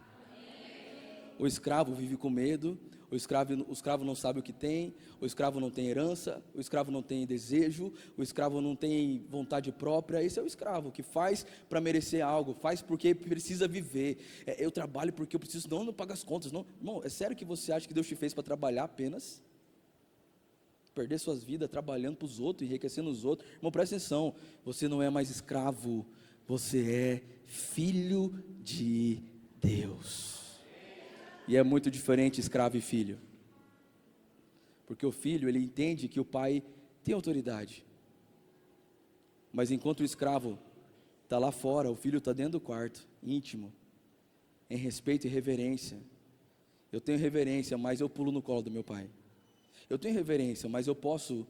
O escravo vive com medo. O escravo não sabe o que tem. O escravo não tem herança. O escravo não tem desejo. O escravo não tem vontade própria. Esse é o escravo que faz para merecer algo. Faz porque precisa viver. Eu trabalho porque eu preciso. Não paga as contas. Não. Irmão, é sério que você acha que Deus te fez para trabalhar apenas? perder suas vidas trabalhando para os outros, enriquecendo os outros. Irmão, presta atenção, você não é mais escravo, você é filho de Deus. E é muito diferente escravo e filho. Porque o filho, ele entende que o pai tem autoridade. Mas enquanto o escravo está lá fora, o filho está dentro do quarto, íntimo, em respeito e reverência. Eu tenho reverência, mas eu pulo no colo do meu pai. Eu tenho reverência, mas eu posso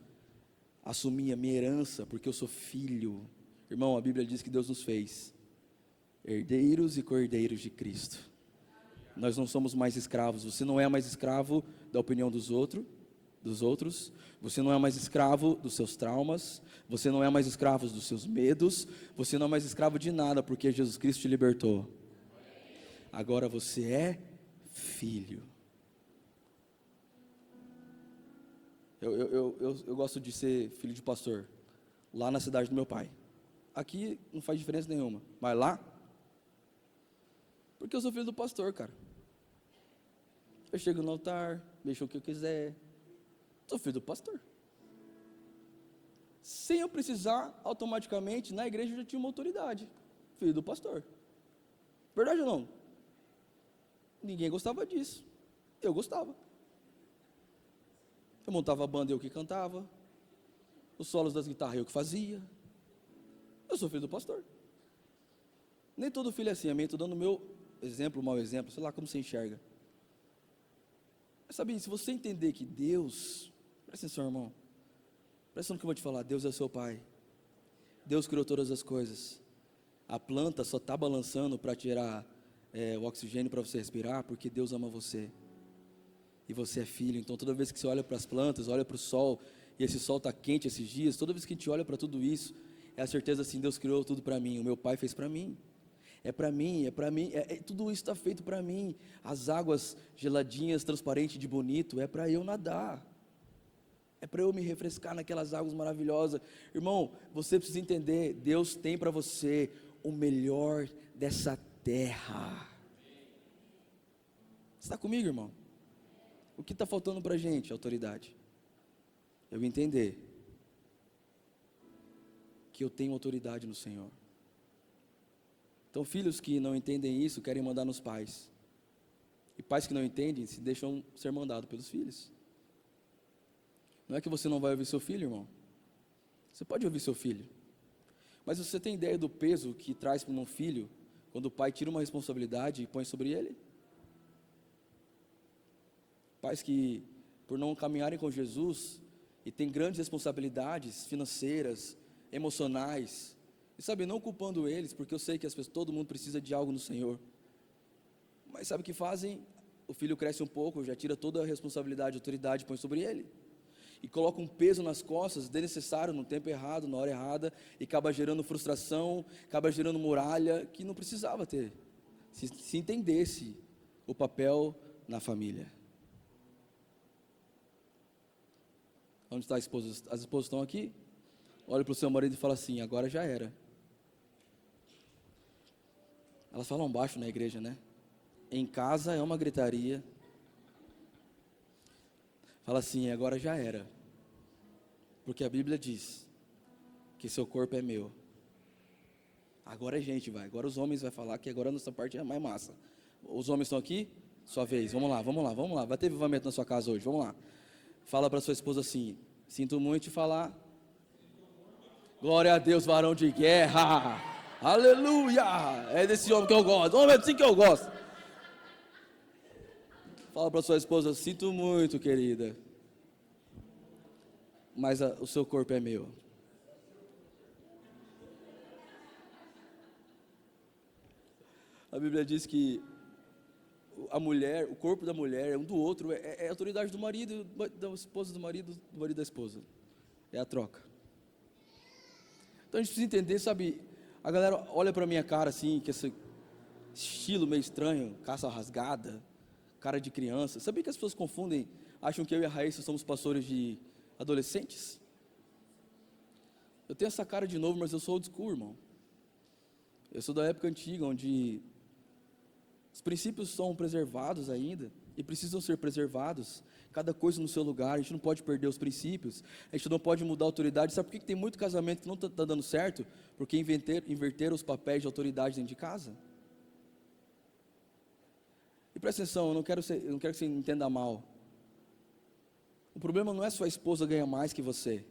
assumir a minha herança, porque eu sou filho. Irmão, a Bíblia diz que Deus nos fez herdeiros e cordeiros de Cristo. Nós não somos mais escravos. Você não é mais escravo da opinião dos outros. Você não é mais escravo dos seus traumas. Você não é mais escravo dos seus medos. Você não é mais escravo de nada, porque Jesus Cristo te libertou. Agora você é filho. Eu gosto de ser filho de pastor, lá na cidade do meu pai. Aqui não faz diferença nenhuma, mas lá, porque eu sou filho do pastor, cara. Eu chego no altar, mexo o que eu quiser, sou filho do pastor. Sem eu precisar, automaticamente, na igreja eu já tinha uma autoridade, filho do pastor. Verdade ou não? Ninguém gostava disso, eu gostava. Eu montava a banda, eu que cantava. Os solos das guitarras, eu que fazia. Eu sou filho do pastor. Nem todo filho é assim, amém? Estou dando o meu exemplo, mau exemplo, sei lá como você enxerga. Mas sabe, se você entender que Deus, presta atenção, irmão, presta atenção no que eu vou te falar, Deus é seu pai. Deus criou todas as coisas. A planta só está balançando para tirar o oxigênio para você respirar, porque Deus ama você. E você é filho, então toda vez que você olha para as plantas, olha para o sol, e esse sol está quente esses dias, toda vez que a gente olha para tudo isso, é a certeza assim, Deus criou tudo para mim, o meu pai fez para mim, tudo isso está feito para mim, as águas geladinhas, transparentes de bonito, é para eu nadar, é para eu me refrescar naquelas águas maravilhosas. Irmão, você precisa entender, Deus tem para você o melhor dessa terra. Você está comigo, irmão? O que está faltando para a gente? Autoridade. Eu entender que eu tenho autoridade no Senhor. Então, filhos que não entendem isso, querem mandar nos pais. E pais que não entendem, se deixam ser mandados pelos filhos. Não é que você não vai ouvir seu filho, irmão. Você pode ouvir seu filho. Mas você tem ideia do peso que traz para um filho, quando o pai tira uma responsabilidade e põe sobre ele? Pais que, por não caminharem com Jesus, e têm grandes responsabilidades financeiras, emocionais, e sabe, não culpando eles, porque eu sei que todo mundo precisa de algo no Senhor, mas sabe o que fazem? O filho cresce um pouco, já tira toda a responsabilidade, a autoridade, põe sobre ele, e coloca um peso nas costas, desnecessário, no tempo errado, na hora errada, e acaba gerando frustração, acaba gerando muralha, que não precisava ter, se entendesse o papel na família. Onde está a esposa? As esposas estão aqui? Olha para o seu marido e fala assim, agora já era. Elas falam baixo na igreja, né? Em casa é uma gritaria. Fala assim, agora já era. Porque a Bíblia diz que seu corpo é meu. Agora a gente vai, agora os homens vão falar que agora a nossa parte é mais massa. Os homens estão aqui? Sua vez, vamos lá. Vai ter avivamento na sua casa hoje, vamos lá. Fala para sua esposa assim, sinto muito te falar. Glória a Deus, varão de guerra. Aleluia. É desse homem que eu gosto. Homem assim que eu gosto. Fala para sua esposa, sinto muito, querida. Mas o seu corpo é meu. A Bíblia diz que a mulher, o corpo da mulher é um do outro, é a autoridade do marido, da esposa do marido da esposa. É a troca. Então a gente precisa entender, sabe, a galera olha pra minha cara assim, que esse estilo meio estranho, calça rasgada, cara de criança. Sabia que as pessoas confundem, acham que eu e a Raíssa somos pastores de adolescentes? Eu tenho essa cara de novo, mas eu sou old school, irmão. Eu sou da época antiga, onde os princípios são preservados ainda, e precisam ser preservados. cada coisa no seu lugar, a gente não pode perder os princípios, a gente não pode mudar a autoridade. Sabe por que tem muito casamento que não está dando certo? Porque inverteram os papéis de autoridade dentro de casa. E presta atenção, eu não quero que você entenda mal. O problema não é sua esposa ganhar mais que você.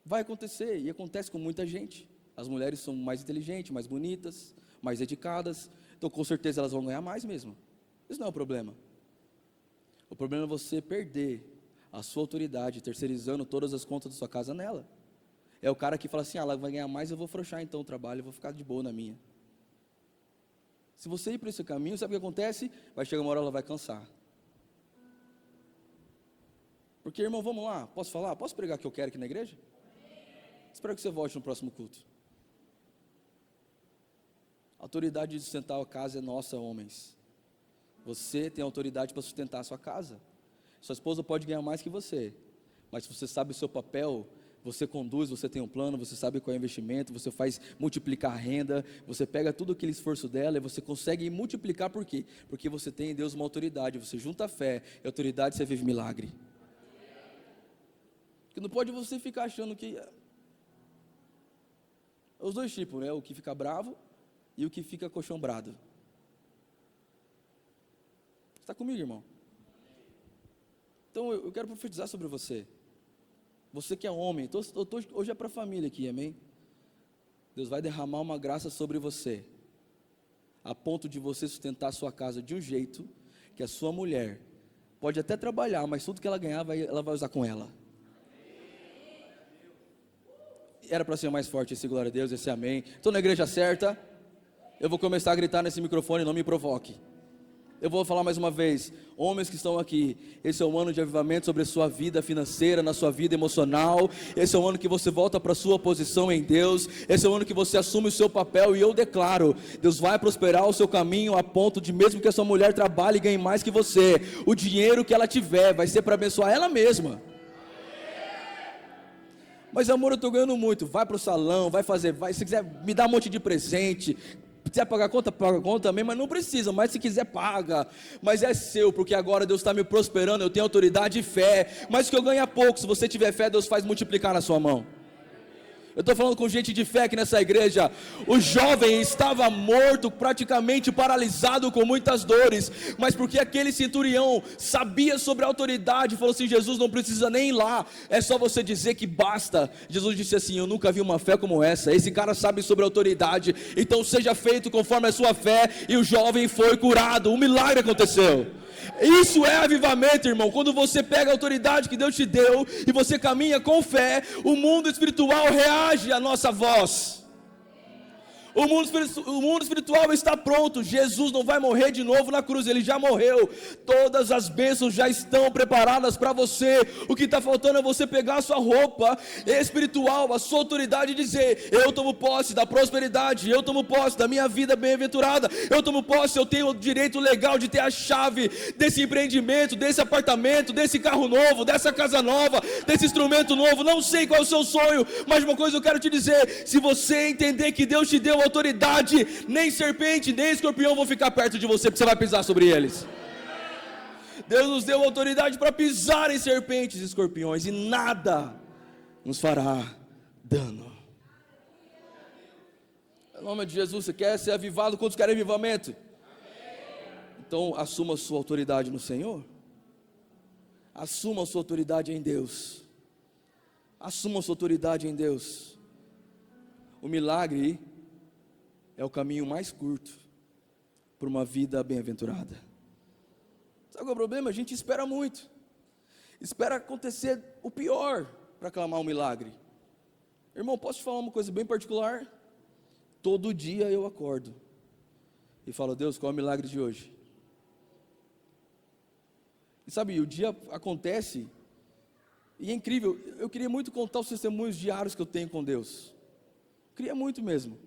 Vai acontecer, e acontece com muita gente. As mulheres são mais inteligentes, mais bonitas, mais dedicadas, então com certeza elas vão ganhar mais mesmo. Isso não é o problema. O problema é você perder a sua autoridade, terceirizando todas as contas da sua casa nela. É o cara que fala assim, ela vai ganhar mais, eu vou afrouxar então o trabalho, eu vou ficar de boa na minha. Se você ir por esse caminho, sabe o que acontece? Vai chegar uma hora, ela vai cansar. Porque, irmão, vamos lá, posso falar? Posso pregar o que eu quero aqui na igreja? Espero que você volte no próximo culto. A autoridade de sustentar a casa é nossa, homens. Você tem autoridade para sustentar a sua casa. Sua esposa pode ganhar mais que você, mas se você sabe o seu papel, você conduz, você tem um plano, você sabe qual é o investimento, você faz multiplicar a renda, você pega tudo aquele esforço dela e você consegue multiplicar. Por quê? Porque você tem em Deus uma autoridade, você junta a fé e a autoridade, você vive milagre. Porque não pode você ficar achando que... Os dois tipos, né? O que fica bravo e o que fica coxombrado. Você está comigo, irmão? Então eu quero profetizar sobre você. Você que é homem, hoje é para a família aqui, amém? Deus vai derramar uma graça sobre você, a ponto de você sustentar a sua casa de um jeito que a sua mulher pode até trabalhar, mas tudo que ela ganhar, ela vai usar com ela. Era para ser mais forte esse glória a Deus, esse amém. Estou na igreja certa. Eu vou começar a gritar nesse microfone, não me provoque. Eu vou falar mais uma vez, homens que estão aqui, esse é um ano de avivamento sobre a sua vida financeira, na sua vida emocional. Esse é um ano que você volta para a sua posição em Deus. Esse é um ano que você assume o seu papel, e eu declaro, Deus vai prosperar o seu caminho a ponto de, mesmo que a sua mulher trabalhe e ganhe mais que você, o dinheiro que ela tiver vai ser para abençoar ela mesma. Mas amor, eu estou ganhando muito. Vai para o salão, se quiser me dar um monte de presente. Se quiser pagar conta, paga conta também, mas não precisa, mas se quiser paga, mas é seu, porque agora Deus está me prosperando, eu tenho autoridade e fé, mas que eu ganho pouco, se você tiver fé, Deus faz multiplicar na sua mão. Eu estou falando com gente de fé aqui nessa igreja. O jovem estava morto, praticamente paralisado, com muitas dores, mas porque aquele centurião sabia sobre a autoridade, falou assim, Jesus não precisa nem ir lá, é só você dizer que basta. Jesus disse assim, eu nunca vi uma fé como essa, esse cara sabe sobre a autoridade, então seja feito conforme a sua fé, e o jovem foi curado, um milagre aconteceu. Isso é avivamento, irmão. Quando você pega a autoridade que Deus te deu e você caminha com fé, o mundo espiritual reage à nossa voz. O mundo espiritual está pronto. Jesus não vai morrer de novo na cruz, Ele já morreu. Todas as bênçãos já estão preparadas para você. O que está faltando é você pegar a sua roupa espiritual, a sua autoridade, e dizer, eu tomo posse da prosperidade, eu tomo posse da minha vida bem-aventurada, eu tomo posse, eu tenho o direito legal de ter a chave desse empreendimento, desse apartamento, desse carro novo, dessa casa nova, desse instrumento novo. Não sei qual é o seu sonho, mas uma coisa eu quero te dizer, se você entender que Deus te deu autoridade, nem serpente, nem escorpião vão ficar perto de você, porque você vai pisar sobre eles. Deus nos deu autoridade para pisar em serpentes e escorpiões, e nada nos fará dano. Em nome de Jesus, você quer ser avivado? Quantos querem avivamento? Então assuma a sua autoridade no Senhor. Assuma a sua autoridade em Deus. Assuma a sua autoridade em Deus. O milagre é o caminho mais curto para uma vida bem-aventurada. Sabe qual é o problema? A gente espera muito. Espera acontecer o pior para clamar um milagre. Irmão, posso te falar uma coisa bem particular? Todo dia eu acordo e falo, Deus, qual é o milagre de hoje? E sabe, o dia acontece e é incrível. Eu queria muito contar os testemunhos diários que eu tenho com Deus. Queria muito mesmo.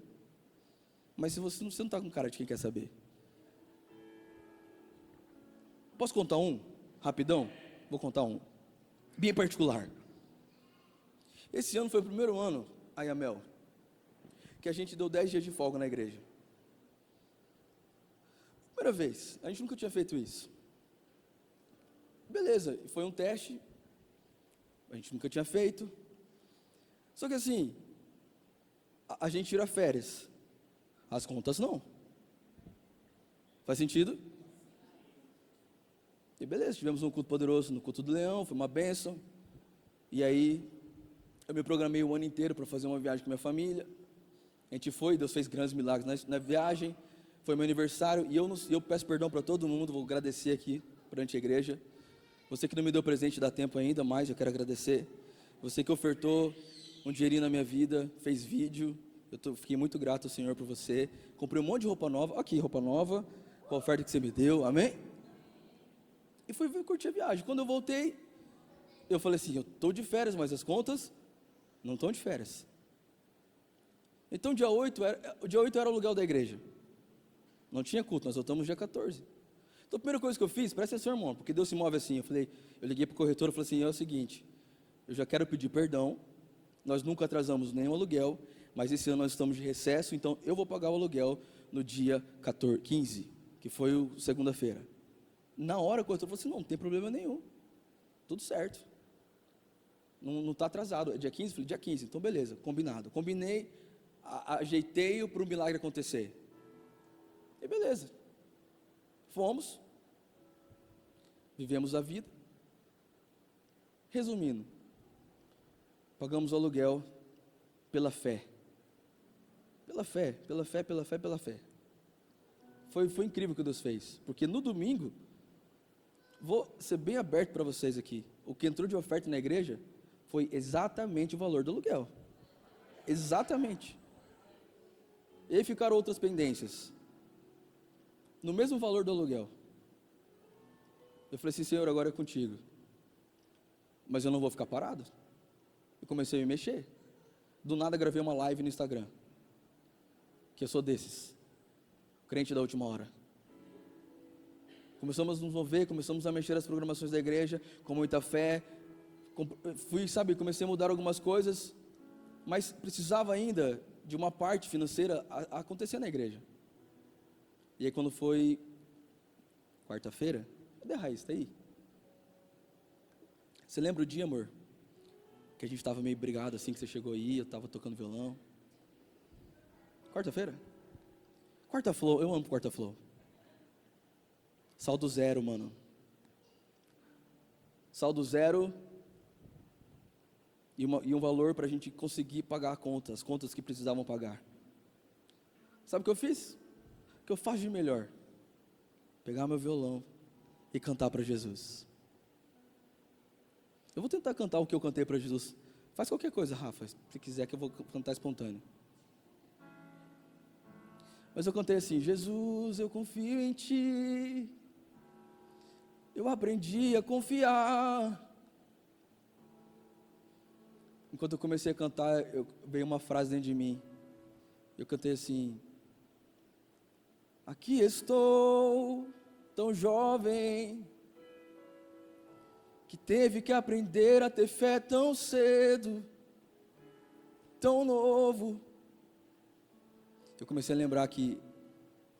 Mas se você não está com cara de quem quer saber. Posso contar um? Rapidão? Vou contar um. Bem particular. Esse ano foi o primeiro ano, Ayamel, que a gente deu 10 dias de folga na igreja. Primeira vez. A gente nunca tinha feito isso. Beleza, foi um teste, a gente nunca tinha feito. Só que assim, a gente tira férias, as contas não. Faz sentido? E beleza, tivemos um culto poderoso no culto do Leão, foi uma bênção. E aí, eu me programei o ano inteiro para fazer uma viagem com minha família. A gente foi, Deus fez grandes milagres na viagem. Foi meu aniversário e eu peço perdão para todo mundo, vou agradecer aqui perante a igreja. Você que não me deu presente dá tempo ainda, mas eu quero agradecer. Você que ofertou um dinheirinho na minha vida, fez vídeo, fiquei muito grato ao Senhor por você. Comprei um monte de roupa nova, aqui roupa nova, com a oferta que você me deu, amém? E fui curtir a viagem. Quando eu voltei, eu falei assim, eu estou de férias, mas as contas não estão de férias. Então o dia 8 era o aluguel da igreja. Não tinha culto, nós voltamos dia 14. Então a primeira coisa que eu fiz, presta atenção, irmão, porque Deus se move assim. Eu liguei para o corretor e falei assim, é o seguinte, eu já quero pedir perdão, nós nunca atrasamos nenhum aluguel, mas esse ano nós estamos de recesso, então eu vou pagar o aluguel no dia 15, que foi segunda-feira. Na hora o corretor falou assim, não tem problema nenhum, tudo certo, não está atrasado, é dia 15? Eu falei, dia 15, então beleza, combinado. Combinei, ajeitei para o milagre acontecer. E beleza, fomos, vivemos a vida. Resumindo, pagamos o aluguel pela fé. Pela fé, pela fé, pela fé, pela fé. Foi incrível o que Deus fez, porque no domingo, vou ser bem aberto para vocês aqui, o que entrou de oferta na igreja foi exatamente o valor do aluguel. Exatamente. E aí ficaram outras pendências. No mesmo valor do aluguel. Eu falei assim, Senhor, agora é contigo. Mas eu não vou ficar parado. Eu comecei a me mexer. Do nada gravei uma live no Instagram. Que eu sou desses. Crente da última hora. Começamos a nos mover, começamos a mexer nas programações da igreja, com muita fé. Comecei a mudar algumas coisas. Mas precisava ainda de uma parte financeira a acontecer na igreja. E aí quando foi quarta-feira, cadê a Raiz? Está aí? Você lembra o dia, amor? Que a gente estava meio brigado assim, que você chegou aí, eu estava tocando violão. Quarta-feira? Quarta Flow, eu amo Quarta Flow. Saldo zero, mano. Saldo zero e um valor para a gente conseguir pagar as contas que precisavam pagar. Sabe o que eu fiz? O que eu faço de melhor? Pegar meu violão e cantar para Jesus. Eu vou tentar cantar o que eu cantei para Jesus. Faz qualquer coisa, Rafa, se quiser, que eu vou cantar espontâneo. Mas eu cantei assim, Jesus, eu confio em Ti. Eu aprendi a confiar. Enquanto eu comecei a cantar, veio uma frase dentro de mim. Eu cantei assim, aqui estou, tão jovem, que teve que aprender a ter fé tão cedo, tão novo. Eu comecei a lembrar que,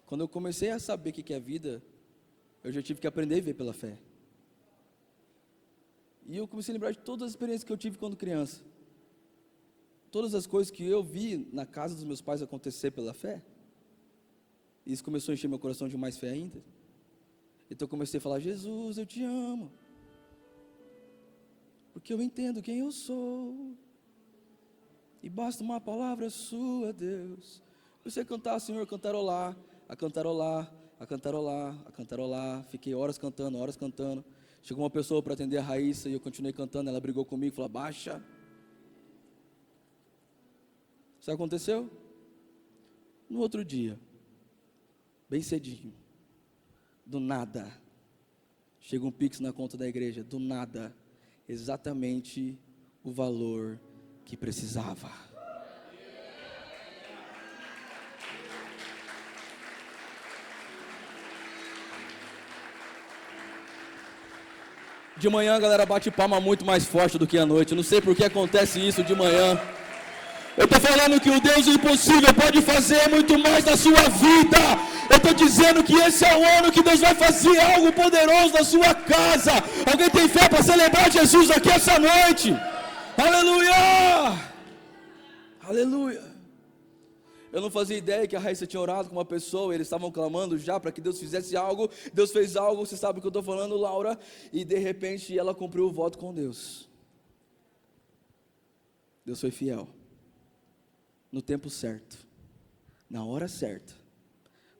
quando eu comecei a saber o que é a vida, eu já tive que aprender a viver pela fé. E eu comecei a lembrar de todas as experiências que eu tive quando criança. Todas as coisas que eu vi na casa dos meus pais acontecer pela fé. E isso começou a encher meu coração de mais fé ainda. Então eu comecei a falar, Jesus, eu te amo. Porque eu entendo quem eu sou. E basta uma palavra sua, Deus. Comecei a cantar, Senhor, cantarolar, a cantarolar, a cantarolar, a cantarolar. Fiquei horas cantando, horas cantando. Chegou uma pessoa para atender a Raíssa e eu continuei cantando. Ela brigou comigo, falou, baixa. Sabe o que aconteceu? No outro dia, bem cedinho, do nada, chega um pix na conta da igreja, do nada, exatamente o valor que precisava. De manhã a galera bate palma muito mais forte do que à noite. Eu não sei por que acontece isso de manhã. Eu estou falando que o Deus do impossível pode fazer muito mais na sua vida. Eu estou dizendo que esse é o ano que Deus vai fazer algo poderoso na sua casa. Alguém tem fé para celebrar Jesus aqui essa noite? Aleluia! Aleluia! Eu não fazia ideia que a Raíssa tinha orado com uma pessoa, eles estavam clamando já para que Deus fizesse algo. Deus fez algo, você sabe o que eu estou falando, Laura? E de repente ela cumpriu o voto com Deus. Deus foi fiel. No tempo certo, na hora certa,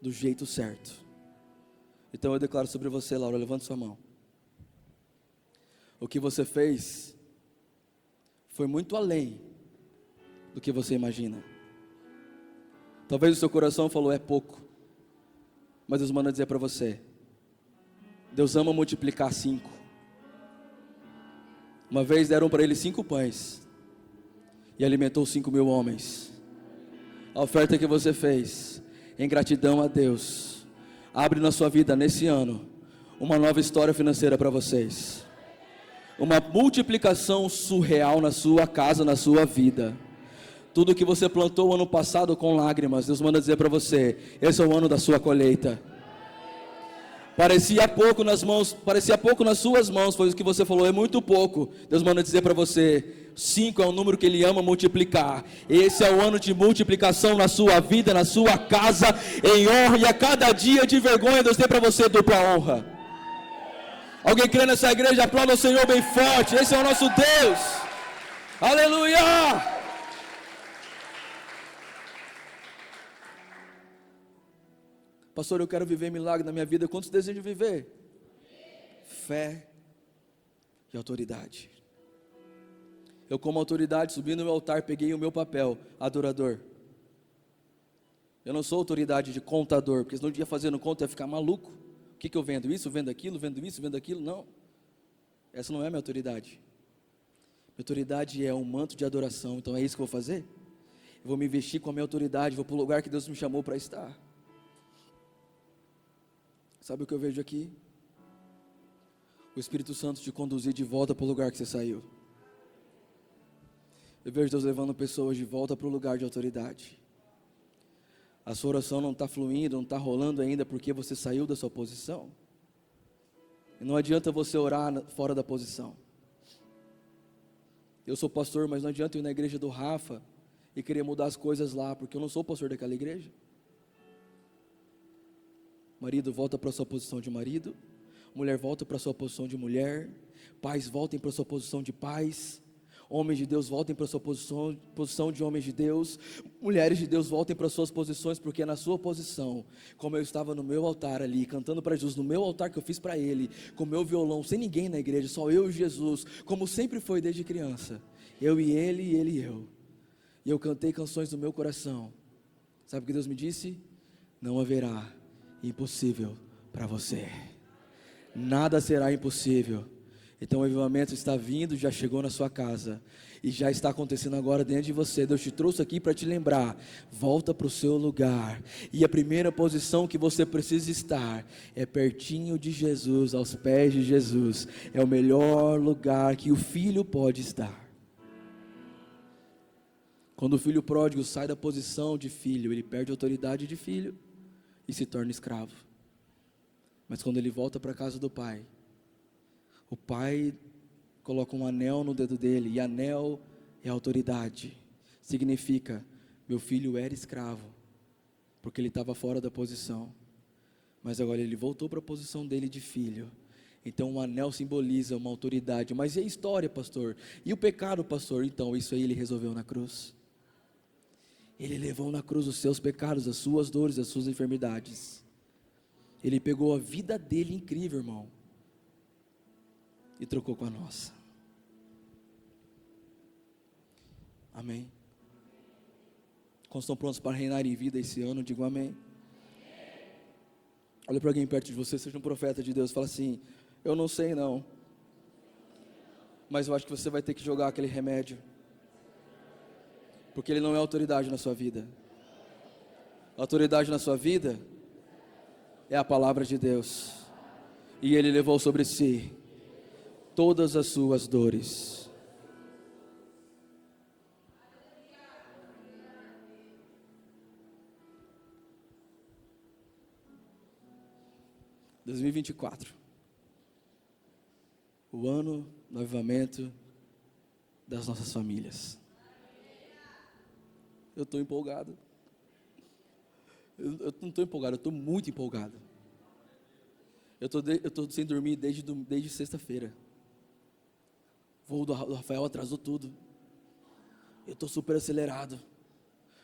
do jeito certo. Então eu declaro sobre você, Laura, levante sua mão. O que você fez foi muito além do que você imagina. Talvez o seu coração falou, é pouco. Mas Deus manda dizer para você, Deus ama multiplicar 5. Uma vez deram para ele 5 pães, e alimentou 5.000 homens. A oferta que você fez, em gratidão a Deus, abre na sua vida nesse ano, uma nova história financeira para vocês. Uma multiplicação surreal na sua casa, na sua vida. Tudo que você plantou ano passado com lágrimas, Deus manda dizer para você, esse é o ano da sua colheita. Parecia pouco nas suas mãos, foi o que você falou, é muito pouco. Deus manda dizer para você, 5 é o número que Ele ama multiplicar. Esse é o ano de multiplicação na sua vida, na sua casa, em honra, e a cada dia de vergonha Deus tem para você dupla honra. Alguém crê nessa igreja, aplauda o Senhor bem forte, esse é o nosso Deus. Aleluia! Pastor, eu quero viver milagre na minha vida. Quantos desejam viver? Fé e autoridade. Eu, como autoridade, subi no meu altar, peguei o meu papel, adorador. Eu não sou autoridade de contador, porque senão eu ia fazendo conta, ia ficar maluco. O que eu vendo? Isso, vendo aquilo, vendo isso, vendo aquilo? Não. Essa não é a minha autoridade. Minha autoridade é um manto de adoração. Então é isso que eu vou fazer? Eu vou me investir com a minha autoridade, vou para o lugar que Deus me chamou para estar. Sabe o que eu vejo aqui? O Espírito Santo te conduzir de volta para o lugar que você saiu. Eu vejo Deus levando pessoas de volta para o lugar de autoridade. A sua oração não está fluindo, não está rolando ainda porque você saiu da sua posição. E não adianta você orar fora da posição. Eu sou pastor, mas não adianta eu ir na igreja do Rafa e querer mudar as coisas lá, porque eu não sou pastor daquela igreja. Marido, volta para a sua posição de marido. Mulher, volta para a sua posição de mulher. Pais, voltem para a sua posição de pais. Homens de Deus, voltem para a sua posição de homens de Deus. Mulheres de Deus, voltem para as suas posições, porque é na sua posição, como eu estava no meu altar ali, cantando para Jesus, no meu altar que eu fiz para Ele, com o meu violão, sem ninguém na igreja, só eu e Jesus, como sempre foi desde criança, eu e Ele e eu. E eu cantei canções do meu coração. Sabe o que Deus me disse? Não haverá impossível para você. Nada será impossível. Então o avivamento está vindo, já chegou na sua casa e já está acontecendo agora dentro de você. Deus te trouxe aqui para te lembrar, volta para o seu lugar, e a primeira posição que você precisa estar é pertinho de Jesus, aos pés de Jesus. É o melhor lugar que o filho pode estar. Quando o filho pródigo sai da posição de filho, ele perde a autoridade de filho e se torna escravo. Mas quando ele volta para a casa do pai, o pai coloca um anel no dedo dele, e anel é autoridade. Significa, meu filho era escravo, porque ele estava fora da posição, mas agora ele voltou para a posição dele de filho. Então o anel simboliza uma autoridade. Mas e a história, pastor? E o pecado, pastor? Então isso aí ele resolveu na cruz. Ele levou na cruz os seus pecados, as suas dores, as suas enfermidades. Ele pegou a vida dele incrível, irmão, e trocou com a nossa. Amém? Quando estão prontos para reinar em vida esse ano, digo amém. Olha para alguém perto de você, seja um profeta de Deus, fala assim, eu não sei não, mas eu acho que você vai ter que jogar aquele remédio, porque ele não é autoridade na sua vida. A autoridade na sua vida é a palavra de Deus, e Ele levou sobre si todas as suas dores. 2024. O ano do avivamento das nossas famílias. Eu estou empolgado. Eu não estou empolgado, eu estou muito empolgado. Eu estou sem dormir desde sexta-feira. O voo do Rafael atrasou tudo. Eu estou super acelerado.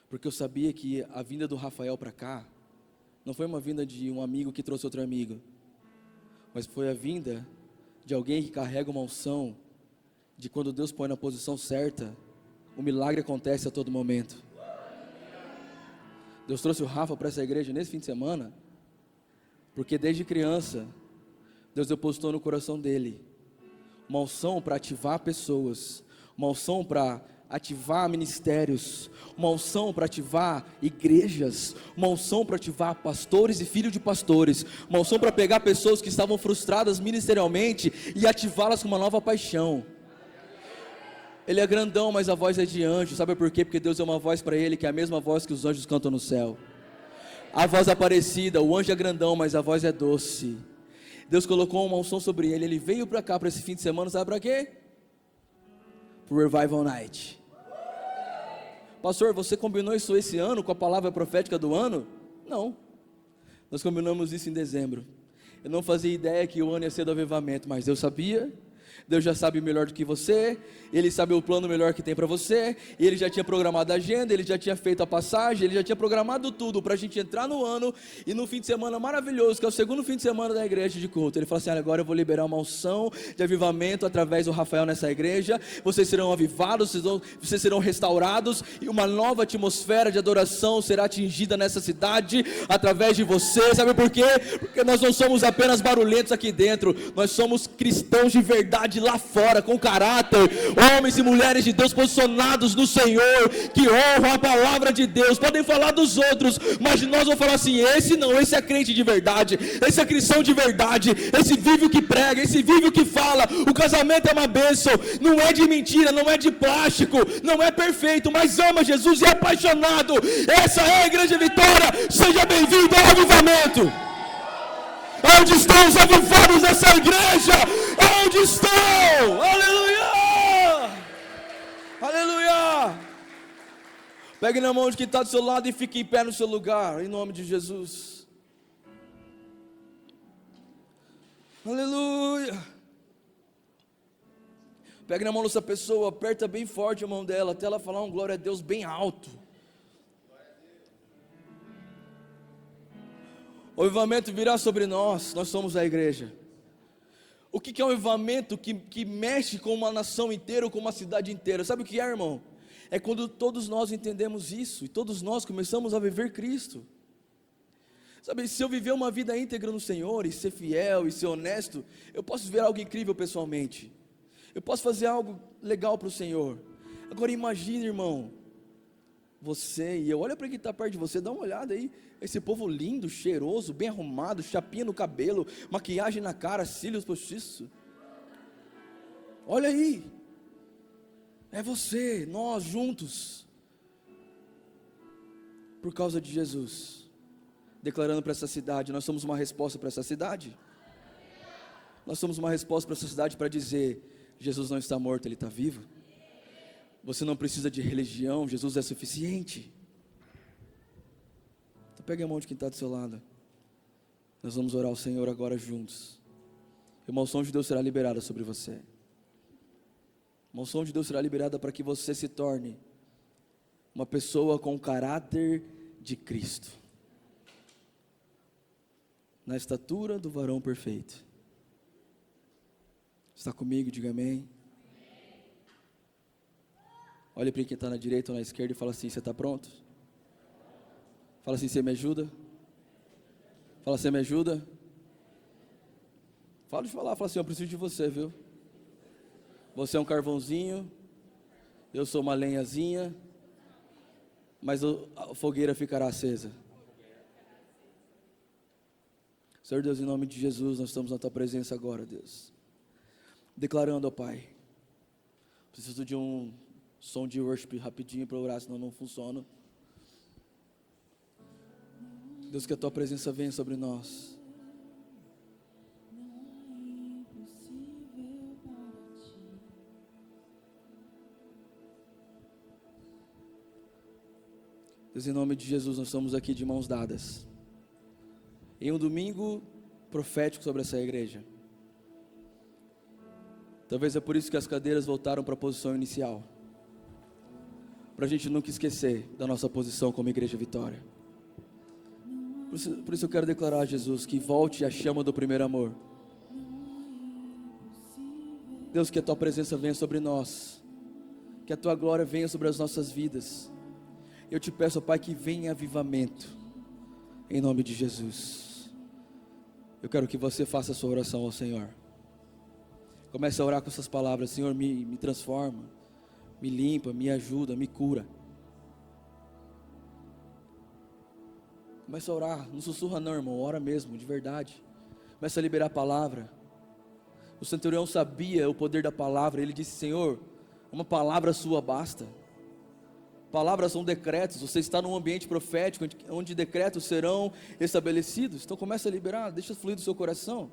Porque eu sabia que a vinda do Rafael para cá não foi uma vinda de um amigo que trouxe outro amigo, mas foi a vinda de alguém que carrega uma unção de quando Deus põe na posição certa, o milagre acontece a todo momento. Deus trouxe o Rafa para essa igreja nesse fim de semana, porque desde criança, Deus depositou no coração dele uma unção para ativar pessoas, uma unção para ativar ministérios, uma unção para ativar igrejas, uma unção para ativar pastores e filhos de pastores, uma unção para pegar pessoas que estavam frustradas ministerialmente e ativá-las com uma nova paixão. Ele é grandão, mas a voz é de anjo. Sabe por quê? Porque Deus deu uma voz para ele, que é a mesma voz que os anjos cantam no céu. A voz aparecida, o anjo é grandão, mas a voz é doce. Deus colocou uma unção sobre ele. Ele veio para cá, para esse fim de semana, sabe para quê? Para o Revival Night. Pastor, você combinou isso esse ano com a palavra profética do ano? Não. Nós combinamos isso em dezembro. Eu não fazia ideia que o ano ia ser do avivamento, mas Deus sabia. Deus já sabe melhor do que você, Ele sabe o plano melhor que tem para você, Ele já tinha programado a agenda, Ele já tinha feito a passagem, Ele já tinha programado tudo para a gente entrar no ano, e no fim de semana maravilhoso, que é o segundo fim de semana da igreja de culto, Ele falou assim: agora eu vou liberar uma unção de avivamento através do Rafael nessa igreja, vocês serão avivados, vocês serão restaurados, e uma nova atmosfera de adoração será atingida nessa cidade, através de você. Sabe por quê? Porque nós não somos apenas barulhentos aqui dentro, nós somos cristãos de verdade lá fora, com caráter, homens e mulheres de Deus posicionados no Senhor, que honram a palavra de Deus. Podem falar dos outros, mas de nós vão falar assim: esse não, esse é crente de verdade, esse é cristão de verdade, esse vive o que prega, esse vive o que fala. O casamento é uma bênção, não é de mentira, não é de plástico, não é perfeito, mas ama Jesus e é apaixonado. Essa é a Igreja Vitória. Seja bem-vindo ao avivamento. Onde estão os avivados dessa igreja? Onde estão? Aleluia! Aleluia! Pegue na mão de quem está do seu lado e fique em pé no seu lugar, em nome de Jesus. Aleluia! Pegue na mão dessa pessoa, aperta bem forte a mão dela, até ela falar um glória a Deus bem alto. O avivamento virá sobre nós, nós somos a igreja. O que é um avivamento que mexe com uma nação inteira ou com uma cidade inteira? Sabe o que é, irmão? É quando todos nós entendemos isso, e todos nós começamos a viver Cristo. Sabe, se eu viver uma vida íntegra no Senhor, e ser fiel, e ser honesto, eu posso viver algo incrível pessoalmente. Eu posso fazer algo legal para o Senhor. Agora imagine, irmão, você e eu, olha para quem está perto de você, dá uma olhada aí, esse povo lindo, cheiroso, bem arrumado, chapinha no cabelo, maquiagem na cara, cílios postiços. Olha aí, é você, nós juntos, por causa de Jesus, declarando para essa cidade, nós somos uma resposta para essa cidade. Nós somos uma resposta para essa cidade para dizer: Jesus não está morto, Ele está vivo. Você não precisa de religião, Jesus é suficiente. Então pegue a mão de quem está do seu lado. Nós vamos orar ao Senhor agora juntos. E uma unção de Deus será liberada sobre você. Uma unção de Deus será liberada para que você se torne uma pessoa com o caráter de Cristo, na estatura do varão perfeito. Está comigo? Diga amém. Olhe para quem está na direita ou na esquerda e fala assim: você está pronto? Fala assim: você me ajuda? Fala: você me ajuda? Fala assim: eu preciso de você, viu? Você é um carvãozinho, eu sou uma lenhazinha, mas a fogueira ficará acesa. Senhor Deus, em nome de Jesus, nós estamos na tua presença agora, Deus, declarando, ó Pai, preciso de um som de worship rapidinho para orar, senão não funciona. Deus, que a tua presença venha sobre nós. Deus, em nome de Jesus, nós estamos aqui de mãos dadas, em um domingo profético sobre essa igreja. Talvez é por isso que as cadeiras voltaram para a posição inicial, para a gente nunca esquecer da nossa posição como Igreja Vitória. Por isso eu quero declarar a Jesus que volte a chama do primeiro amor. Deus, que a Tua presença venha sobre nós, que a Tua glória venha sobre as nossas vidas. Eu te peço, Pai, que venha avivamento, em nome de Jesus. Eu quero que você faça a sua oração ao Senhor. Comece a orar com essas palavras: Senhor, me transforma, me limpa, me ajuda, me cura. Comece a orar, não sussurra não, irmão, ora mesmo, de verdade. Comece a liberar a palavra. O centurião sabia o poder da palavra. Ele disse: Senhor, uma palavra sua basta. Palavras são decretos. Você está num ambiente profético, onde decretos serão estabelecidos. Então comece a liberar, deixa fluir do seu coração.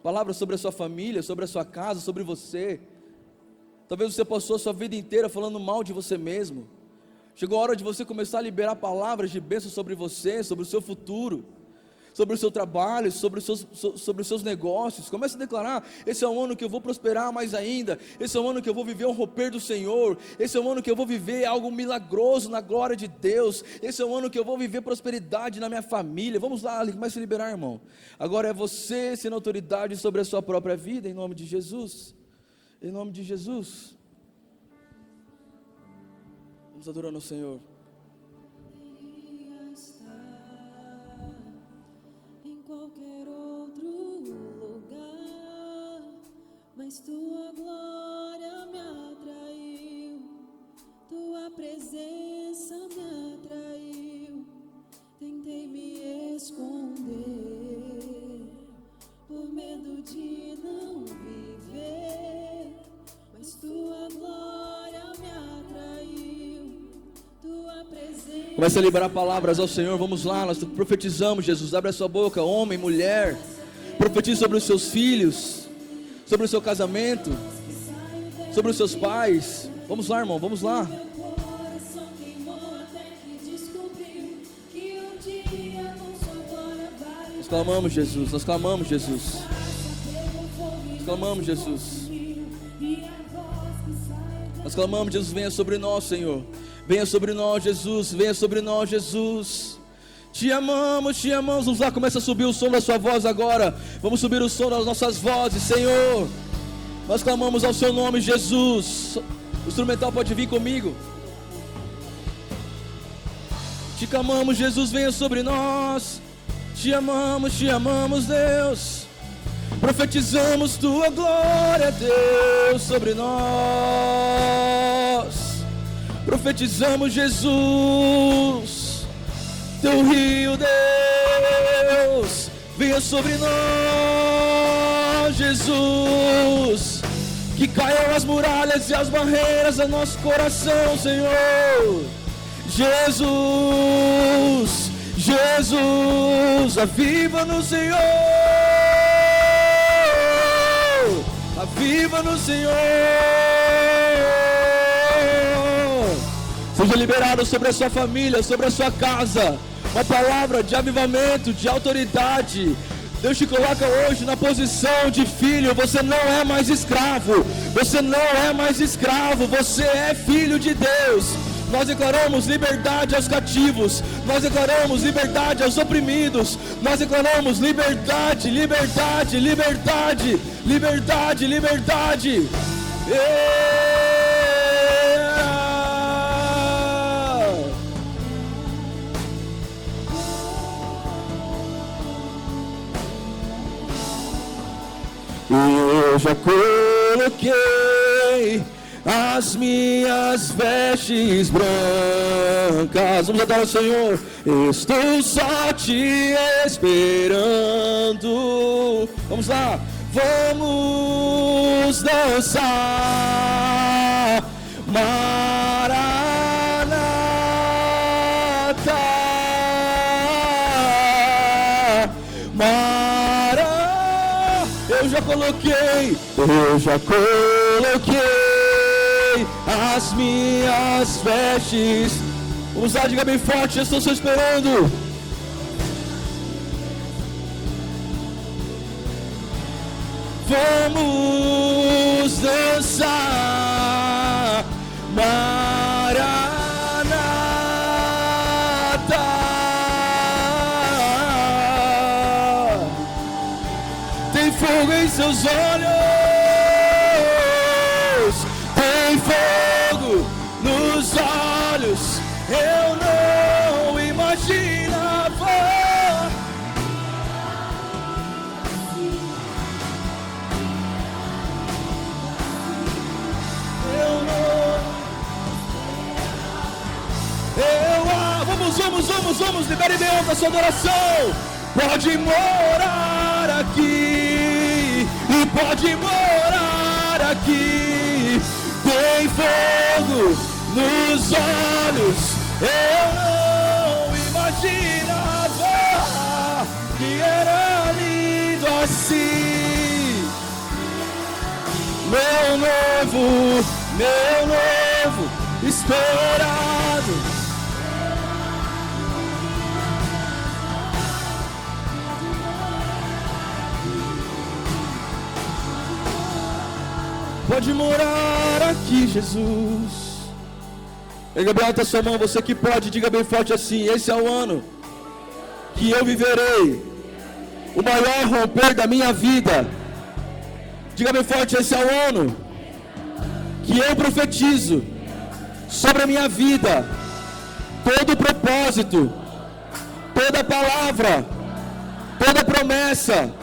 Palavras sobre a sua família, sobre a sua casa, sobre você. Talvez você passou a sua vida inteira falando mal de você mesmo. Chegou a hora de você começar a liberar palavras de bênção sobre você, sobre o seu futuro, sobre o seu trabalho, sobre os seus negócios. Comece a declarar: esse é o ano que eu vou prosperar mais ainda. Esse é o ano que eu vou viver um romper do Senhor. Esse é o ano que eu vou viver algo milagroso na glória de Deus. Esse é o ano que eu vou viver prosperidade na minha família. Vamos lá, comece a liberar, irmão. Agora é você sendo autoridade sobre a sua própria vida, em nome de Jesus. Em nome de Jesus. Vamos adorando ao Senhor. Qualquer outro lugar, mas tua glória me atraiu, tua presença me atraiu. Tentei me esconder por medo de não viver, mas tua glória me atraiu, tua presença. Comece a liberar palavras ao Senhor. Vamos lá, nós profetizamos. Jesus, abre a sua boca, homem, mulher. Profetize sobre os seus filhos, sobre o seu casamento, sobre os seus pais. Vamos lá, irmão, vamos lá. Nós clamamos, Jesus, nós clamamos, Jesus. Nós clamamos, Jesus. Nós clamamos, Jesus, venha sobre nós, Senhor. Venha sobre nós, Jesus, venha sobre nós, Jesus. Te amamos, te amamos. Vamos lá, começa a subir o som da sua voz agora. Vamos subir o som das nossas vozes, Senhor. Nós clamamos ao seu nome, Jesus. O instrumental pode vir comigo. Te clamamos, Jesus, venha sobre nós. Te amamos, Deus. Profetizamos tua glória, Deus, sobre nós. Profetizamos, Jesus, teu rio, Deus, venha sobre nós, Jesus, que caiam as muralhas e as barreiras do nosso coração, Senhor. Jesus, Jesus, aviva-nos, Senhor, aviva-nos, Senhor. Seja liberado sobre a sua família, sobre a sua casa, uma palavra de avivamento, de autoridade. Deus te coloca hoje na posição de filho. Você não é mais escravo, você não é mais escravo, você é filho de Deus. Nós declaramos liberdade aos cativos, nós declaramos liberdade aos oprimidos, nós declaramos liberdade, liberdade, liberdade, liberdade, liberdade. Eu já coloquei as minhas vestes brancas. Vamos adorar o Senhor. Estou só te esperando. Vamos lá. Vamos dançar. Maranata. Eu já coloquei as minhas vestes. Vamos lá, diga bem forte, eu estou só esperando. Vamos dançar, Maranata. Tem fogo em seus olhos, tem fogo nos olhos. Eu não imaginava. Vamos, libere bem alta a sua adoração. Pode morar aqui, e pode morar aqui. Tem fogo nos olhos. Eu não imaginava que era lindo assim. Meu noivo esperado. Pode morar aqui, Jesus. Pega bem alta a sua mão, você que pode, diga bem forte assim: esse é o ano que eu viverei o maior romper da minha vida. Diga bem forte: esse é o ano que eu profetizo sobre a minha vida. Todo propósito, toda palavra, toda promessa,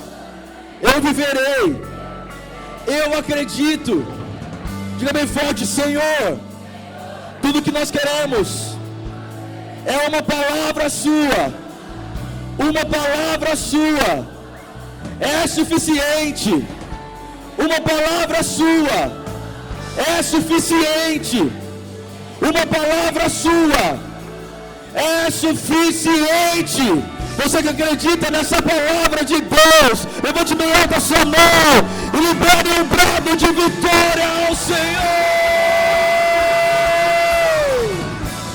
eu viverei. Eu acredito. Diga bem forte: Senhor, tudo que nós queremos é uma palavra sua. Uma palavra sua é suficiente. Uma palavra sua é suficiente. Uma palavra sua é suficiente. Você que acredita nessa palavra de Deus, levante bem alto a sua mão e libere um brado de vitória ao Senhor.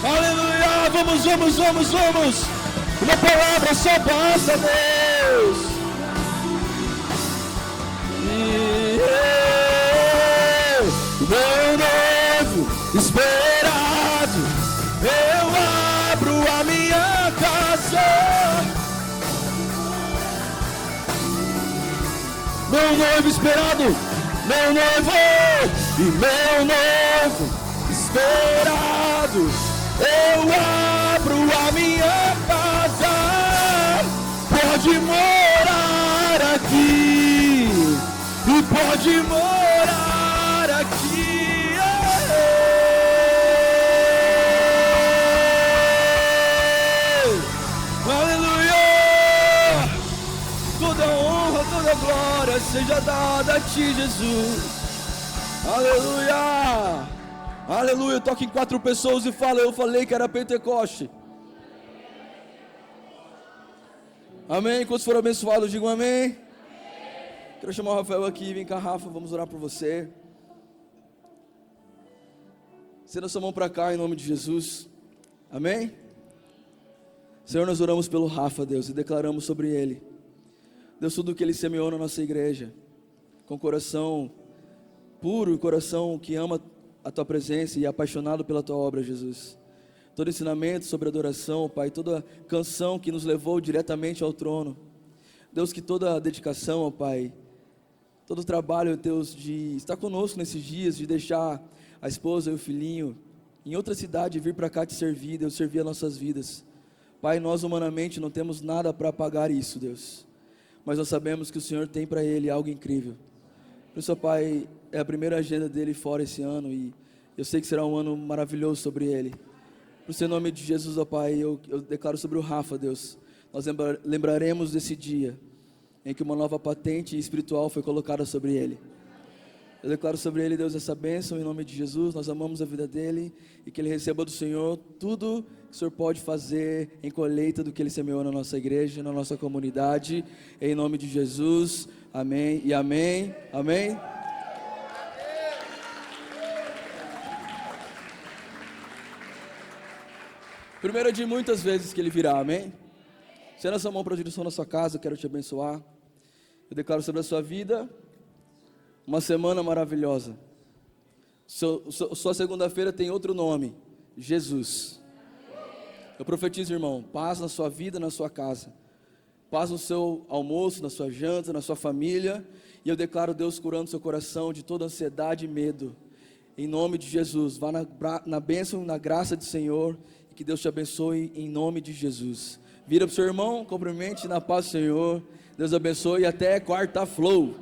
Aleluia, vamos. Uma palavra só basta, Deus. Meu noivo esperado, eu abro a minha casa. Meu noivo esperado, meu noivo e meu noivo esperado, eu abro a minha casa. Pode morar aqui e pode morar aqui. Aleluia! Toda honra, toda glória seja dada a ti, Jesus. Aleluia! Aleluia! Toque em 4 pessoas e fala: eu falei que era Pentecoste. Amém? Quantos foram abençoados, digam amém. Quero chamar o Rafael aqui. Vem cá, Rafa, vamos orar por você. Estenda sua mão para cá em nome de Jesus. Amém? Senhor, nós oramos pelo Rafa, Deus, e declaramos sobre ele, Deus, tudo que ele semeou na nossa igreja, com coração puro, coração que ama a tua presença e é apaixonado pela tua obra, Jesus. Todo ensinamento sobre adoração, Pai, toda canção que nos levou diretamente ao trono, Deus, que toda a dedicação, ó Pai, todo o trabalho, Deus, de estar conosco nesses dias, de deixar a esposa e o filhinho em outra cidade vir para cá te servir, Deus, servir as nossas vidas. Pai, nós humanamente não temos nada para pagar isso, Deus, mas nós sabemos que o Senhor tem para ele algo incrível. Por isso, Pai, é a primeira agenda dele fora esse ano e eu sei que será um ano maravilhoso sobre ele. Por seu nome de Jesus, ó Pai, eu declaro sobre o Rafa, Deus, nós lembraremos desse dia em que uma nova patente espiritual foi colocada sobre ele. Eu declaro sobre ele, Deus, essa bênção em nome de Jesus. Nós amamos a vida dele e que ele receba do Senhor tudo que o Senhor pode fazer em colheita do que ele semeou na nossa igreja, na nossa comunidade, em nome de Jesus, amém e amém, amém. Primeira de muitas vezes que Ele virá, amém? Estenda essa mão para a direção da sua casa, eu quero te abençoar. Eu declaro sobre a sua vida uma semana maravilhosa. Sua segunda-feira tem outro nome, Jesus. Eu profetizo, irmão, paz na sua vida, na sua casa. Paz no seu almoço, na sua janta, na sua família. E eu declaro Deus curando seu coração de toda ansiedade e medo. Em nome de Jesus, vá na bênção, na graça do Senhor. E que Deus te abençoe em nome de Jesus. Vira para o seu irmão, cumprimente na paz do Senhor. Deus abençoe e até quarta flow.